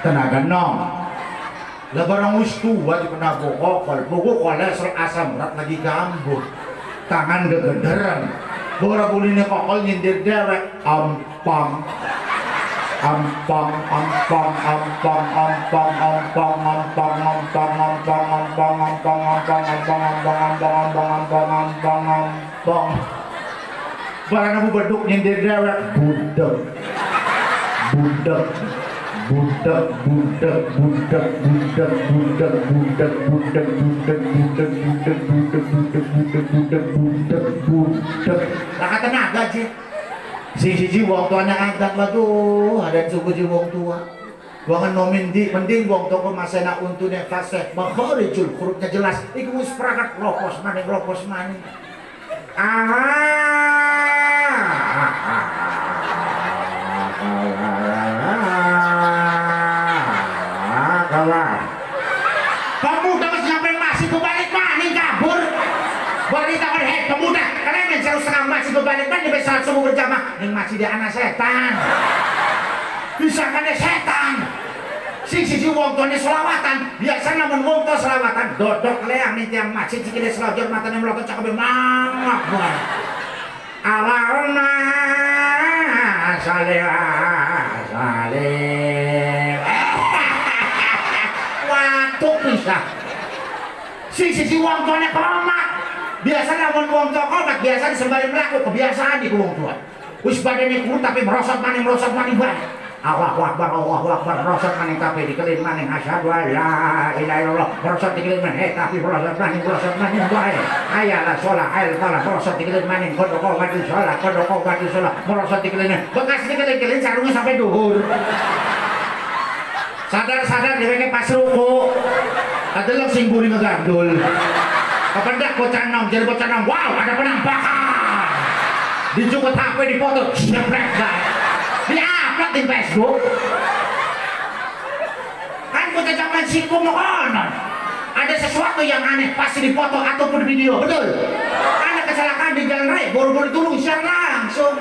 tenaga nom lah barang wis tua di penago kokol buku kolesterol asam urat lagi gambut tangan gegederan bora bulinya kokol nyindir dewek ampang barang kamu beduk nyindir dewek budak budak budak budak budak budak budak budak budak budak budak budak budak budak budak budak budak budak lah tenaga sih siji wong tuanya angkat waduh ada suku ji wong tua buangan nomin di mending wong toko masena untune fasih makharijul hurufnya jelas iku wis prakat lopos maning pemuda sampai masih kebalik maning kabur wanita pemuda kalian yang jauh setengah masih kebalik maning sampai saat subuh berjamaah yang masih di anak setan bisa kan setan siji wong tuane selawatan biasa namun wong tua selawatan dodok leang nih tiang masjid sikile selawat matane mlokot cakep mangap wae Allahumma shalli waduh bisa siji wong tuane komat biasa namun wong tua komat biasa disembari melaku kebiasaan di wong tua wis badane kurut tapi merosot maning bae Allahu Akbar, merosot maning tapi dikelin maning asyhadu an la ilaha illallah, merosot dikelin maning tapi merosot maning wae. Ayalah sholat, ayat salat, merosot dikelin maning kodoko mati sholat, merosot dikelin. Bekas dikelin sarungnya sampai duhur. Sadar dheweke pas ruku. Adelok sing buri ngegandul. Kependak bocah nom, jadi bocah nom. Wow, ada penampakan. Dijukut HP dipoto, jebrek guys. Di-upload di Facebook kan bocah zaman siku mokonon ada sesuatu yang aneh pasti dipoto ataupun video betul ada kecelakaan di jalan raya buru-buru turun share langsung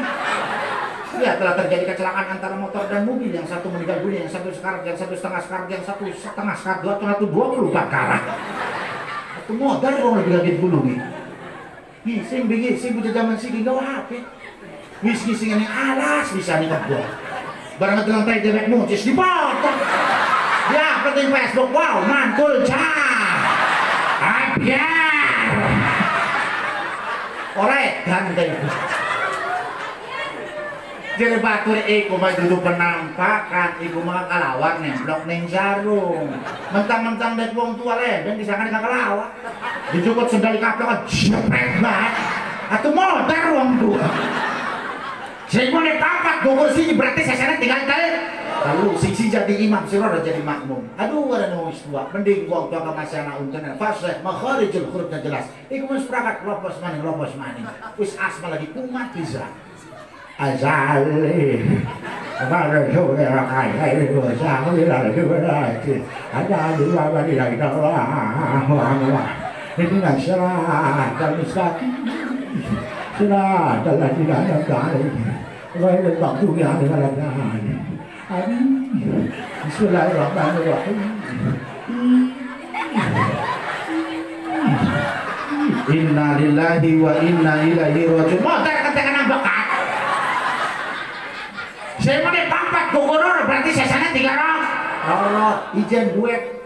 ya telah terjadi kecelakaan antara motor dan mobil yang satu meninggal dunia yang satu sekarat yang satu setengah sekarat yang satu setengah sekarat 220 karat itu modal kok lebih lagi dulu nih sing bingi sing bocah zaman siku gak HP ngisi yang alas bisa nih ngebor barang itu lantai dewek mucis dipotong ya penting Facebook wow mantul abiar oleh ganteng jadi batur iku mah duduk penampakan iku mah kalawat nemblok ning sarung mentang-mentang dek wong tua dan disangka dengan kalawat dijukut sendali kabeh kan jepret banget atuh modar wong tua saya mau tampak gugur sini berarti saya tinggal lalu sisi jadi imam sirah jadi makmum aduh ada nunggu tua mending gua tua ke masyana untunan fasih makharijul hurufnya jelas iku wis prakat lopos maning wis asma lagi kumat bisa azali ada juga kaya itu sama tidak ada dua bagi lagi ini nasyara dan mustaqim sudah dalam tidak ada kali Wahai waktunya dengan lagaan Bismillahirrahmanirrahim Inna lillahi wa inna ilaihi raji'un motor ketekan ambekan saya mau dipampat gubernur berarti saya sana 3 orang Allah izin duet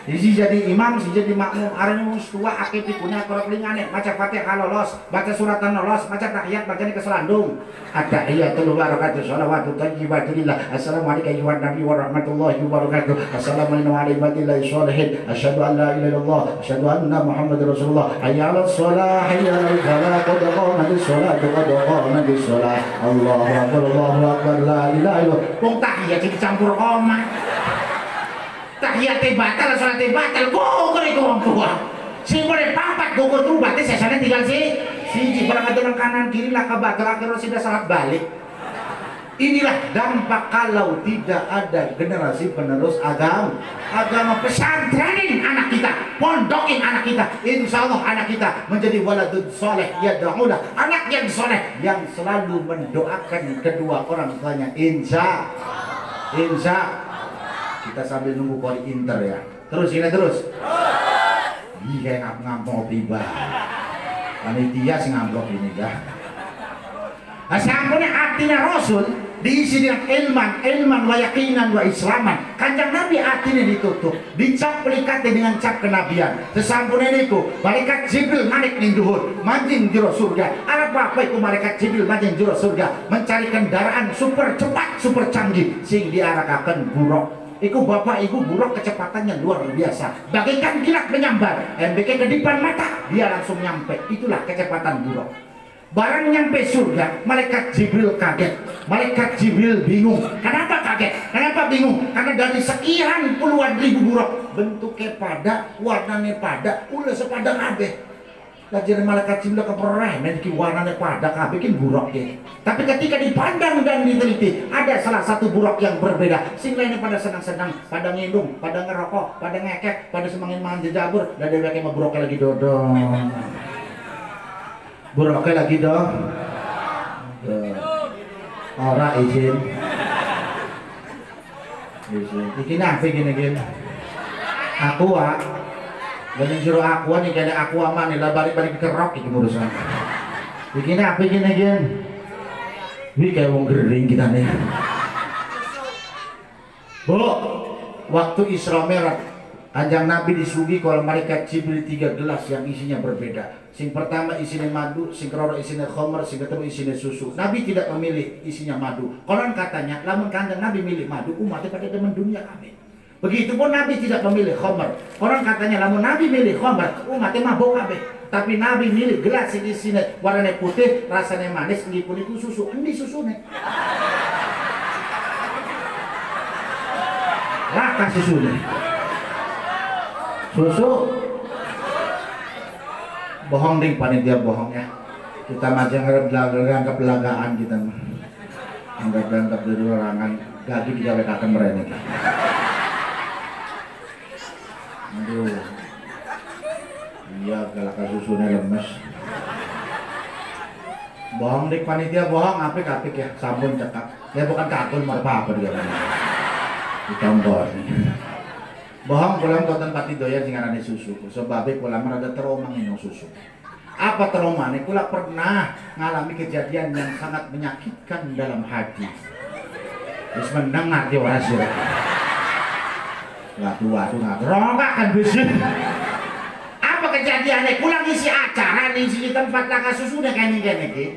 si jadi imam, si jadi makmum, arahnya mus tua, akib punya korok lingane, baca fatihah lolos, baca suratan lolos, baca tahiyat, baca ke selandung. At-tahiyatul barakatuh, sholawatu tayyibatulillah. Assalamualaikum warahmatullahi wabarakatuh. Assalamualaikum warahmatullahi wabarakatuh. Asyhadu an la ilaha illallah, asyhadu anna Muhammadar Rasulullah. Hayya 'alas shalah, hayya 'alal falah, qad qamatis shalah, qad qamatis shalah. Allahu akbar, la ilaha illallah. Wong tahiyat dicampur koma. Tahiyate batal, salate batal, gugur itu orang tua. Si boleh pampat gugur tuh berarti sesane tinggal si barang ajaran kanan kiri lah kabar akhirnya sudah salat balik. Inilah dampak kalau tidak ada generasi penerus agama pesantrenin anak kita, pondokin anak kita. Insya Allah anak kita menjadi waladun soleh yad'ulah, anak yang soleh yang selalu mendoakan kedua orang tuanya. Insya kita sambil nunggu kori inter ya. Terus ini terus. Iya ngampong pribadi. Panitia sih ngamplok ini ya. Nah, sampunnya artinya Rasul diisi dengan ilman wa yaqinan wa islaman. Kanjeng Nabi artinya ditutup, dicap pelikate dengan cap kenabian. Sesampune niku malaikat Jibril naik ning dhuwur, manjing jero surga. Apa iku malaikat Jibril manjing jero surga, mencari kendaraan super cepat, super canggih sing diarahkan buruk. Iku bapak ibu buruk kecepatannya luar biasa, bagaikan kilat menyambar, MBK kedipan mata dia langsung nyampe. Itulah kecepatan buruk. Barang nyampe surga, malaikat Jibril kaget, malaikat Jibril bingung. Kenapa kaget? Kenapa bingung? Karena dari sekian puluhan ribu buruk, bentuknya pada, warnanya pada, ulah sepada kabeh. Lajar malaikat Jibril kepereh, memiliki warnanya pada kabeh kin buruk ya. Tapi ketika dipandang dan diteliti, ada salah satu buruk yang berbeda. Sing lainnya pada senang-senang, pada ngindung, pada ngerokok, pada ngekek, pada semangin mangan jejabur, dan dia pakai buruknya lagi dodong. Buruknya lagi dong. Ora izin. Iki apa gini. Aku banyak suruh aku nih kayak aku aman nih lah balik kerok itu urusan. Begini apa gini gen? Wih kayak wong gering kita nih. Bu, waktu Isra Mi'raj, Kanjeng Nabi disugi kalau malaikat Jibril 3 gelas yang isinya berbeda. Sing pertama isinya madu, sing kedua isinya khamr, sing ketiga isinya susu. Nabi tidak memilih isinya madu. Konon katanya, lamun Kanjeng Nabi milih madu, umatnya pada demen dunia kami. Begitupun Nabi tidak memilih khamr. Orang katanya lamun Nabi milih khamr, umatnya mabok kabeh. Tapi Nabi milih gelas yang isinya warnanya putih, rasanya manis, ngipun itu susu. Endi susune? Raka susune. Susu bohong ding panitia bohong ya. Kita macam nganggap belagaan kita mah. Anggap dari orangan gaji digawekaken merene. Aduh, iya galak susunya lemes. Bohong dik panitia bohong, apik ya, sampun cekap. Ya bukan kakun apa dia kan. Ditombol. Bohong pulang konten pati doyan sing arane susu. Sebab kula rada trauma minum susu. Apa traumane? Kula pernah ngalami kejadian yang sangat menyakitkan dalam hati. Wis mendengar di waras ya. Waduh nggak kan bisa. Apa kejadiannya? Pulang isi acara isi tempat laka susunya kayak gini.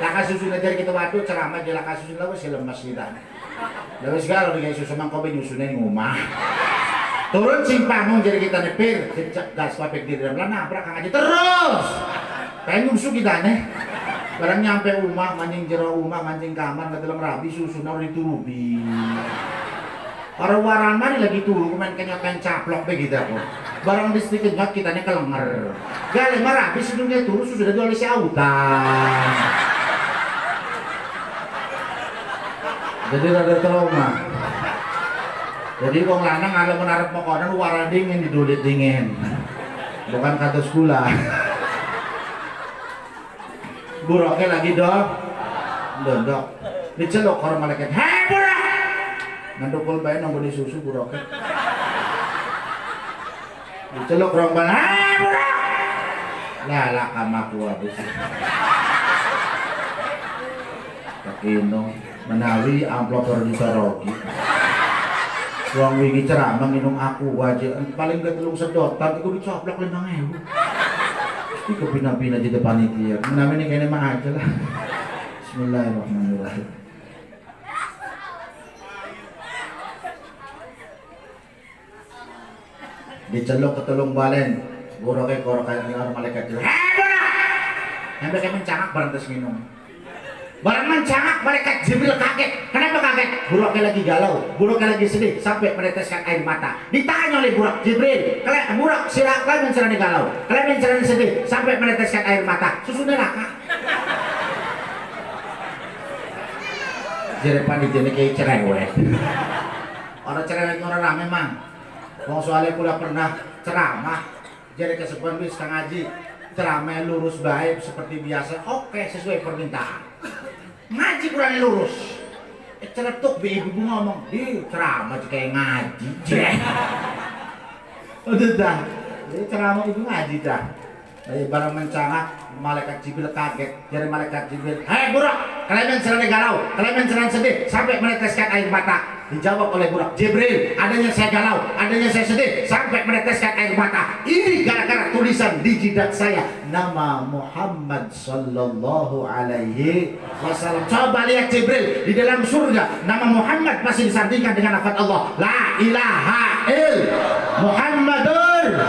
Laka susunya dari kita waduh ceramah di laka susu lalu si lemes kita. Lalu segala di susu mangkobe nyusunnya di rumah. Turun simpang jadi kita nepir, cek gas papek di dalam nabrak aja terus. Pengen nyusu kita nih. Barang nyampe rumah, mancing jero rumah, mancing kamar, nggak dalam rabi susu naruh diturubi. Orang waran mana lagi turu, main kenyakan caplok begitu aku. Barang listrik kenyot kitanya kelenger. Gale marah, habis dunia turu sudah jual si autan. Jadi rada trauma. Jadi wong lanang ada menarap pokonan waran dingin didulit dingin. Bukan kata sekolah. Buruknya lagi dok. Dok. Dicelok orang malaikat. Hei buruk. Ngandukul bayi nunggu di susu buruknya. Dicelok orang bal. Hei buruk. Lala kamaku habis. Takino menawi amplop baru disarogi. Wong wingi ceramah minum aku wajib paling gak telung sedotan itu dicoplok 5.000. Pasti kepina-pina di depan itu ya. Namanya kayaknya mah aja lah. Bismillahirrahmanirrahim. Dicelok ke telung balen. Boroknya korok kayak orang malaikat itu. Hei borok! Yang mereka mencangak barang terus minum. Barang mencangak malaikat Jibril kaget. Kenapa kaget? Buruknya lagi galau, buruknya lagi sedih sampai meneteskan air mata. Ditanya oleh buruk Jibril, buruk kalian mencerani galau, kalian mencerani sedih sampai meneteskan air mata. Susunya laka. Jadi panitia kayak cerewet. Orang cerewet orang rame mang. Wong soalnya pula pernah ceramah. Jadi kesepuan wis kang ngaji ceramah lurus baik seperti biasa. Oke sesuai permintaan. Ngaji kurang lurus. Celetuk ibu ngomong, di ceramah kayak ngaji. Udah dah. Jadi ceramah ibu ngaji dah. barang mencangak, malaikat Jibril kaget. Jadi malaikat Jibril, "Hei Burak, kalian sedang galau, kalian sedang sedih sampai meneteskan air mata." Dijawab oleh Burak, "Jibril, adanya saya galau, adanya saya sedih sampai meneteskan air mata. Ini gara-gara tulisan di jidat saya nama Muhammad sallallahu alaihi wasallam." Coba lihat Jibril, di dalam surga nama Muhammad pasti disandingkan dengan lafaz Allah, la ilaha illallah Muhammadur.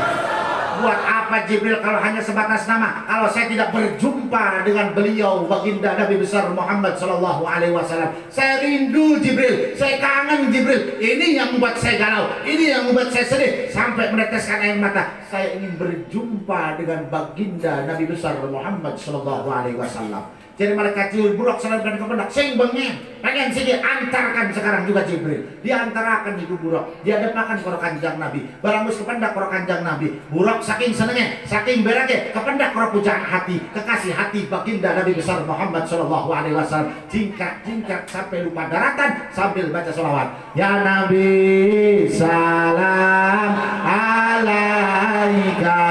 Buat apa Jibril kalau hanya sebatas nama? Kalau saya tidak berjumpa dengan beliau, baginda Nabi besar Muhammad sallallahu alaihi wasallam, saya rindu Jibril, saya kangen Jibril. Ini yang membuat saya galau, ini yang membuat saya sedih sampai meneteskan air mata. Saya ingin berjumpa dengan baginda Nabi besar Muhammad sallallahu alaihi wasallam. Jadi malaikat Jibril Burak salamkan kepada sing bengen, pengen sini antarkan sekarang juga Jibril. Diantarakan itu Burak, diadakan karo kanjang Nabi. Barangus kependak karo kanjang Nabi. Burak saking senengnya, saking berage kependak karo pujaan hati, kekasih hati baginda Nabi besar Muhammad sallallahu alaihi wasallam. Jingkat sampai lupa daratan sambil baca sholawat. Ya Nabi salam alaika,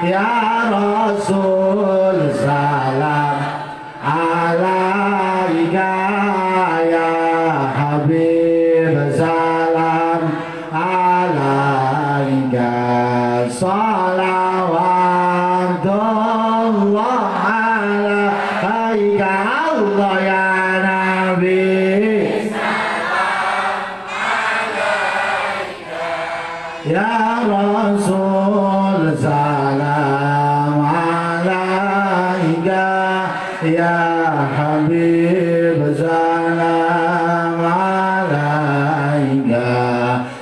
ya Rasul salam alaika, ya Habib salam alaika, salawatullah alaika, Allah ya Nabi salam alaika, ya Rasul salam alaika, ya Habib salam alaika,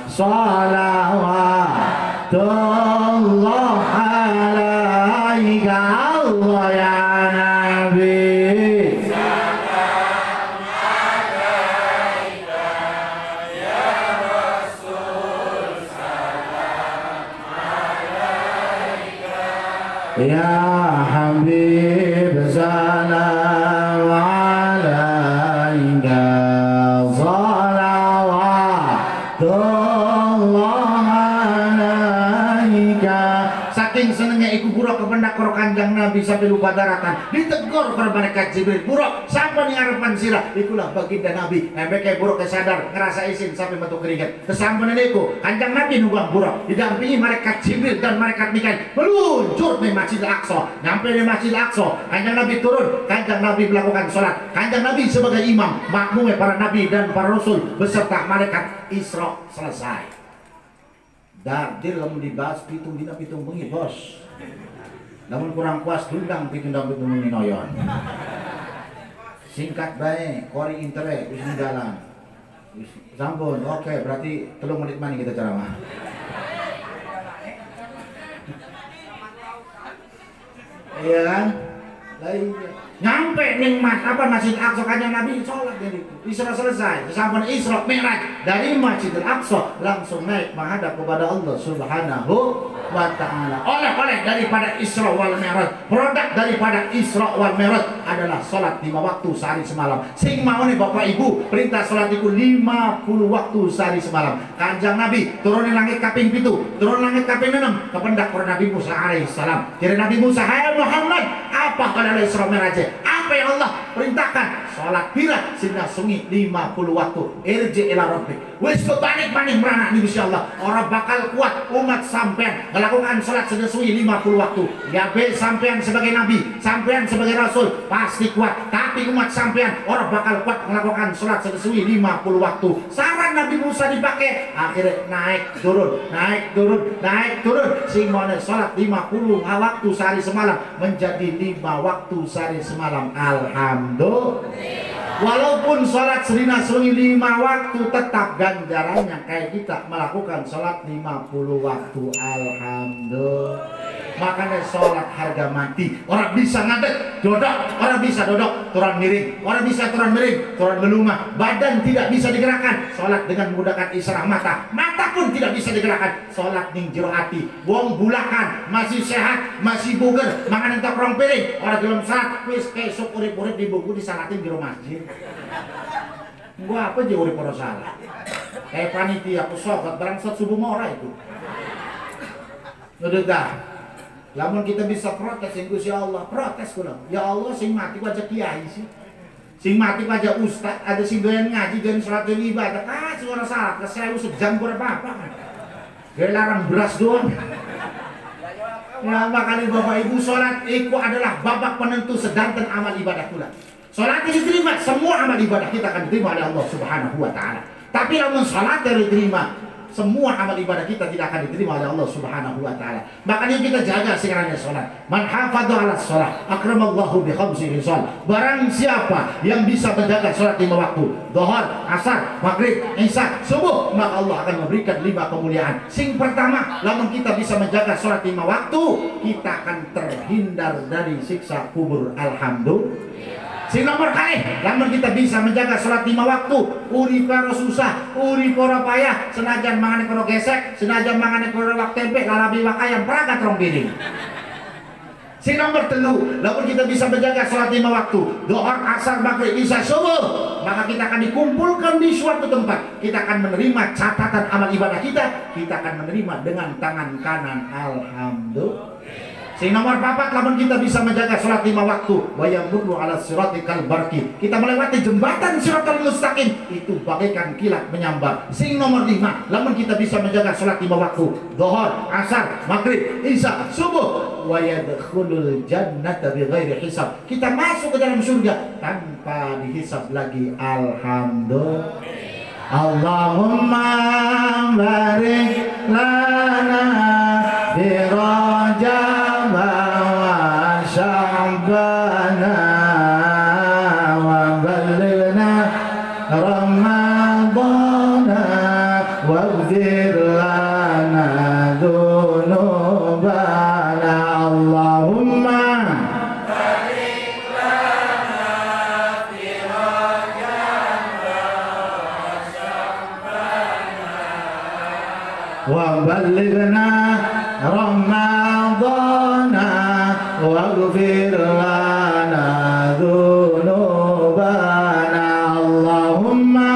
salawatullah alaika, Allah ya Nabi salam alaika, ya Rasul salam alaika, ya Habib salam alaika, salawatullah alaika. Saking senengnya iku Burak kependak karo kanjang Nabi sampai lupa daratan. Ditegur karo malaikat Jibril, "Burak, siapa nih ngarepan sirah?" Ikulah baginda Nabi. Kayak Burak sadar, ngerasa isin sampai metu keringat. Kesampenan iku kanjang Nabi nunggang Burak, didampingi malaikat Jibril dan malaikat Mikail meluncur di Masjid Al-Aqsa. Nyampe di Masjid Al-Aqsa, kanjang Nabi turun, kanjang Nabi melakukan sholat. Kanjang Nabi sebagai imam, makmumnya para nabi dan para rasul beserta malaikat. Isra selesai. Dardir lamun dibahas pitung dina pitung bengi bos. Namun kurang puas dundang pitung bengi noyon. Singkat baik, kori intere wis jalan. Sampun, oke, berarti 3 menit mana kita ceramah. Iya kan? Lah iya. Nyampe ning Masjid Al-Aqsa kanjeng Nabi sholat jadi Isra selesai, sampun Isra Mi'raj dari Masjidil Aqsa langsung naik menghadap kepada Allah Subhanahu wa taala. Oleh daripada Isra wal Mi'raj, produk daripada Isra wal Mi'raj adalah sholat 5 waktu sehari semalam. Sing maune Bapak Ibu, perintah sholat itu 50 waktu sehari semalam. Kanjeng Nabi turun di langit kaping 7, turun langit kaping 6, kependak para Nabi Musa alaihissalam. Jadi Nabi Musa, "Hai Muhammad, apa kalian Isra Mi'raj? Apa yang Allah perintahkan?" Sholat pira sehingga sungi 50 waktu. Irji ila rabbik. Wis kepanik-panik merana nih Gusti Allah. Orang bakal kuat umat sampean melakukan sholat sesuai 50 waktu. Ya be sampean sebagai nabi, sampean sebagai rasul pasti kuat. Tapi umat sampean orang bakal kuat melakukan sholat sesuai 50 waktu. Saran Nabi Musa dipakai, akhirnya naik turun, naik turun, naik turun. Sehingga sholat 50 waktu sehari semalam menjadi 5 waktu sehari semalam. Alhamdulillah. Walaupun sholat sedina sunyi 5 waktu, tetap ganjarannya kayak kita melakukan sholat 50 waktu. Alhamdulillah. Makanya sholat harga mati. Orang bisa ngadek, dodok, orang bisa dodok, turun miring, orang bisa turun miring, turun melumah. Badan tidak bisa digerakkan. Sholat dengan menggunakan isyarat mata. Mata pun tidak bisa digerakkan. Sholat ning jero ati. Wong bulakan, masih sehat, masih buger, mangan entok rong piring. Orang belum sholat, wis kesuk urip-urip di buku disalatin jero masjid. Gua apa aja urip ora salah. Kayak panitia aku sholat berangsat subuh mora itu. Udah dah. Lamun kita bisa protes yang Gusti Allah, protes kula. Ya Allah sing mati ku aja kiai sih. Sing mati ku aja ustaz, ada sing doyan ngaji dan salat dan ibadah. Sing ora salah, kesewu sejam ku apa-apa kan. Kayak larang beras doang. Ya makanya Bapak Ibu, salat itu adalah babak penentu sedanten amal ibadah kula. Salat diterima, semua amal ibadah kita akan diterima oleh Allah Subhanahu wa taala. Tapi lamun salat diterima, semua amal ibadah kita tidak akan diterima oleh Allah Subhanahu wa taala. Makanya kita jaga sekiranya salat. Man hafadha 'ala shalah akramallahu bi khamsi hisal. Barang siapa yang bisa menjaga salat 5 waktu, Zuhur, Asar, Maghrib, Isya, Subuh, maka Allah akan memberikan 5 kemuliaan. Sing pertama, lamun kita bisa menjaga salat 5 waktu, kita akan terhindar dari siksa kubur. Alhamdulillah. Si nomor kali, namun kita bisa menjaga salat 5 waktu, uri karo susah, uri karo payah, senajan mangane karo gesek, senajan mangane karo wak tempe, lalabi wak ayam, peragat rong piring. Si nomor 3, namun kita bisa menjaga salat 5 waktu, Zuhur, Asar, Maghrib, Isya, Subuh, maka kita akan dikumpulkan di suatu tempat. Kita akan menerima catatan amal ibadah kita akan menerima dengan tangan kanan. Alhamdulillah. Sing nomor 4, lamun kita bisa menjaga salat 5 waktu, wa yamurru 'ala siratikal barqi. Kita melewati jembatan Siratal Mustaqim, itu bagaikan kilat menyambar. Sing nomor 5, lamun kita bisa menjaga salat 5 waktu, Zuhur, Asar, Maghrib, Isya, Subuh, wa yadkhulul jannata bighairi hisab. Kita masuk ke dalam surga tanpa dihisab lagi. Alhamdulillah. Allahumma barik lana bi Rajab wa Sya'bana wa ballighna Ramadana waghfir lana dzunubana. Allahumma wa ballighna Ramadana waghfir lana dzunubana. Allahumma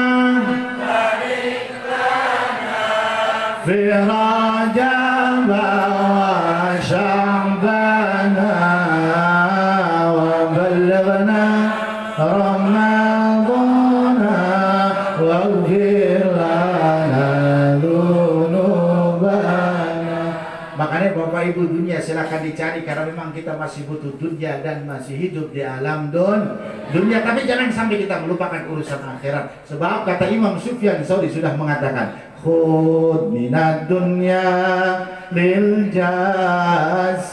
barik lana fi Rajab wa Sya'bana wa ballighna Ramadana waghfir lana. Makanya Bapak Ibu, dunia silakan dicari karena memang kita masih butuh dunia dan masih hidup di alam dunia. Tapi jangan sampai kita melupakan urusan akhirat. Sebab kata Imam Sufyan Tsauri sudah mengatakan, khud minad dunya lil jasadi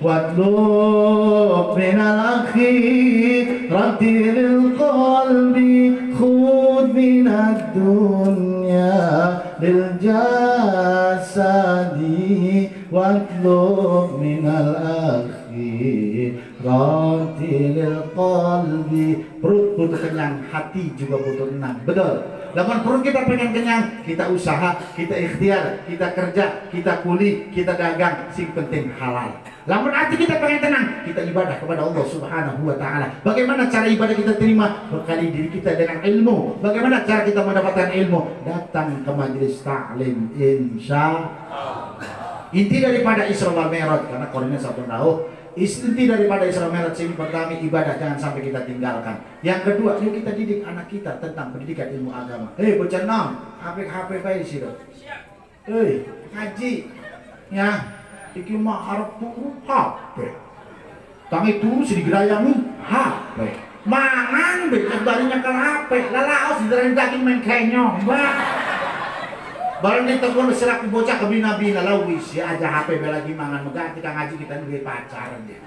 watlub minal akhirati lil qalbi. Khud minad dunya lil jasadi watlub minal akhirati lil qalbi. Perut butuh kenyang, hati juga butuh tenang. Betul. Namun perut kita pengen kenyang, kita usaha, kita ikhtiar, kita kerja, kita kuli, kita dagang, sing penting halal. Namun hati kita pengen tenang, kita ibadah kepada Allah Subhanahu wa taala. Bagaimana cara ibadah kita terima? Bekali diri kita dengan ilmu. Bagaimana cara kita mendapatkan ilmu? Datang ke majelis ta'lim, insyaallah. Inti daripada Isra wal Mi'raj, karena korinnya satu tahu. Inti daripada Isra Mi'raj ini pertama ibadah jangan sampai kita tinggalkan. Yang kedua, yuk kita didik anak kita tentang pendidikan ilmu agama. Hei bocah nom, HP bae sih dong. Hei, ngaji. Ya, iki mah arep turu HP. Tangi turu sih digerayangi HP. Mangan becak barinya ke HP. Lalaos dirain daging main kenyong, Mbak. Barang ditegur selaku bocah kebina-bina lawis ya aja HP lagi mangan megah kita ngaji kita lagi pacaran ya.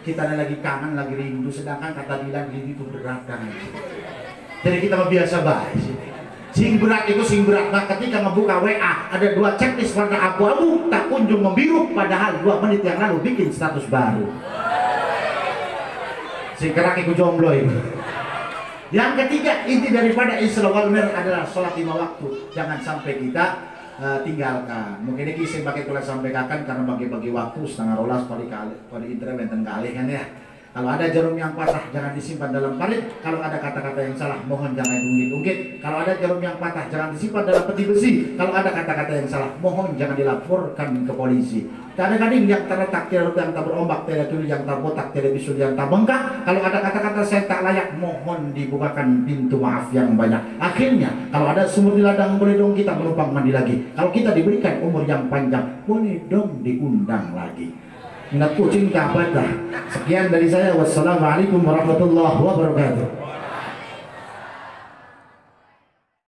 Kita lagi kangen lagi rindu sedangkan kata bilang ini itu berat kan. Jadi kita mah biasa baik sih. Sing berat itu sing berat. Nah, ketika membuka WA ada 2 checklist warna abu-abu tak kunjung membiru padahal 2 menit yang lalu bikin status baru. Sing kerak iku jomblo itu. Yang ketiga, inti daripada Isra wal Mi'raj adalah sholat 5 waktu. Jangan sampai kita tinggalkan. Mungkin ini saya pakai kelas sampaikan karena bagi-bagi waktu setengah rolas pada internet enten kali kan ya. Kalau ada jarum yang patah, jangan disimpan dalam parit. Kalau ada kata-kata yang salah, mohon jangan diungkit-ungkit. Kalau ada jarum yang patah, jangan disimpan dalam peti besi. Kalau ada kata-kata yang salah, mohon jangan dilaporkan ke polisi. Kadang-kadang yang terletak, yang tak berombak, tidak tuli, yang tak botak, tidak bisul, yang tak bengkak. Kalau ada kata-kata saya tak layak, mohon dibukakan pintu maaf yang banyak. Akhirnya, kalau ada sumur di ladang, boleh dong kita menumpang mandi lagi. Kalau kita diberikan umur yang panjang, boleh dong diundang lagi. Ingat kucing tak patah. Sekian dari saya. Wassalamualaikum warahmatullahi wabarakatuh.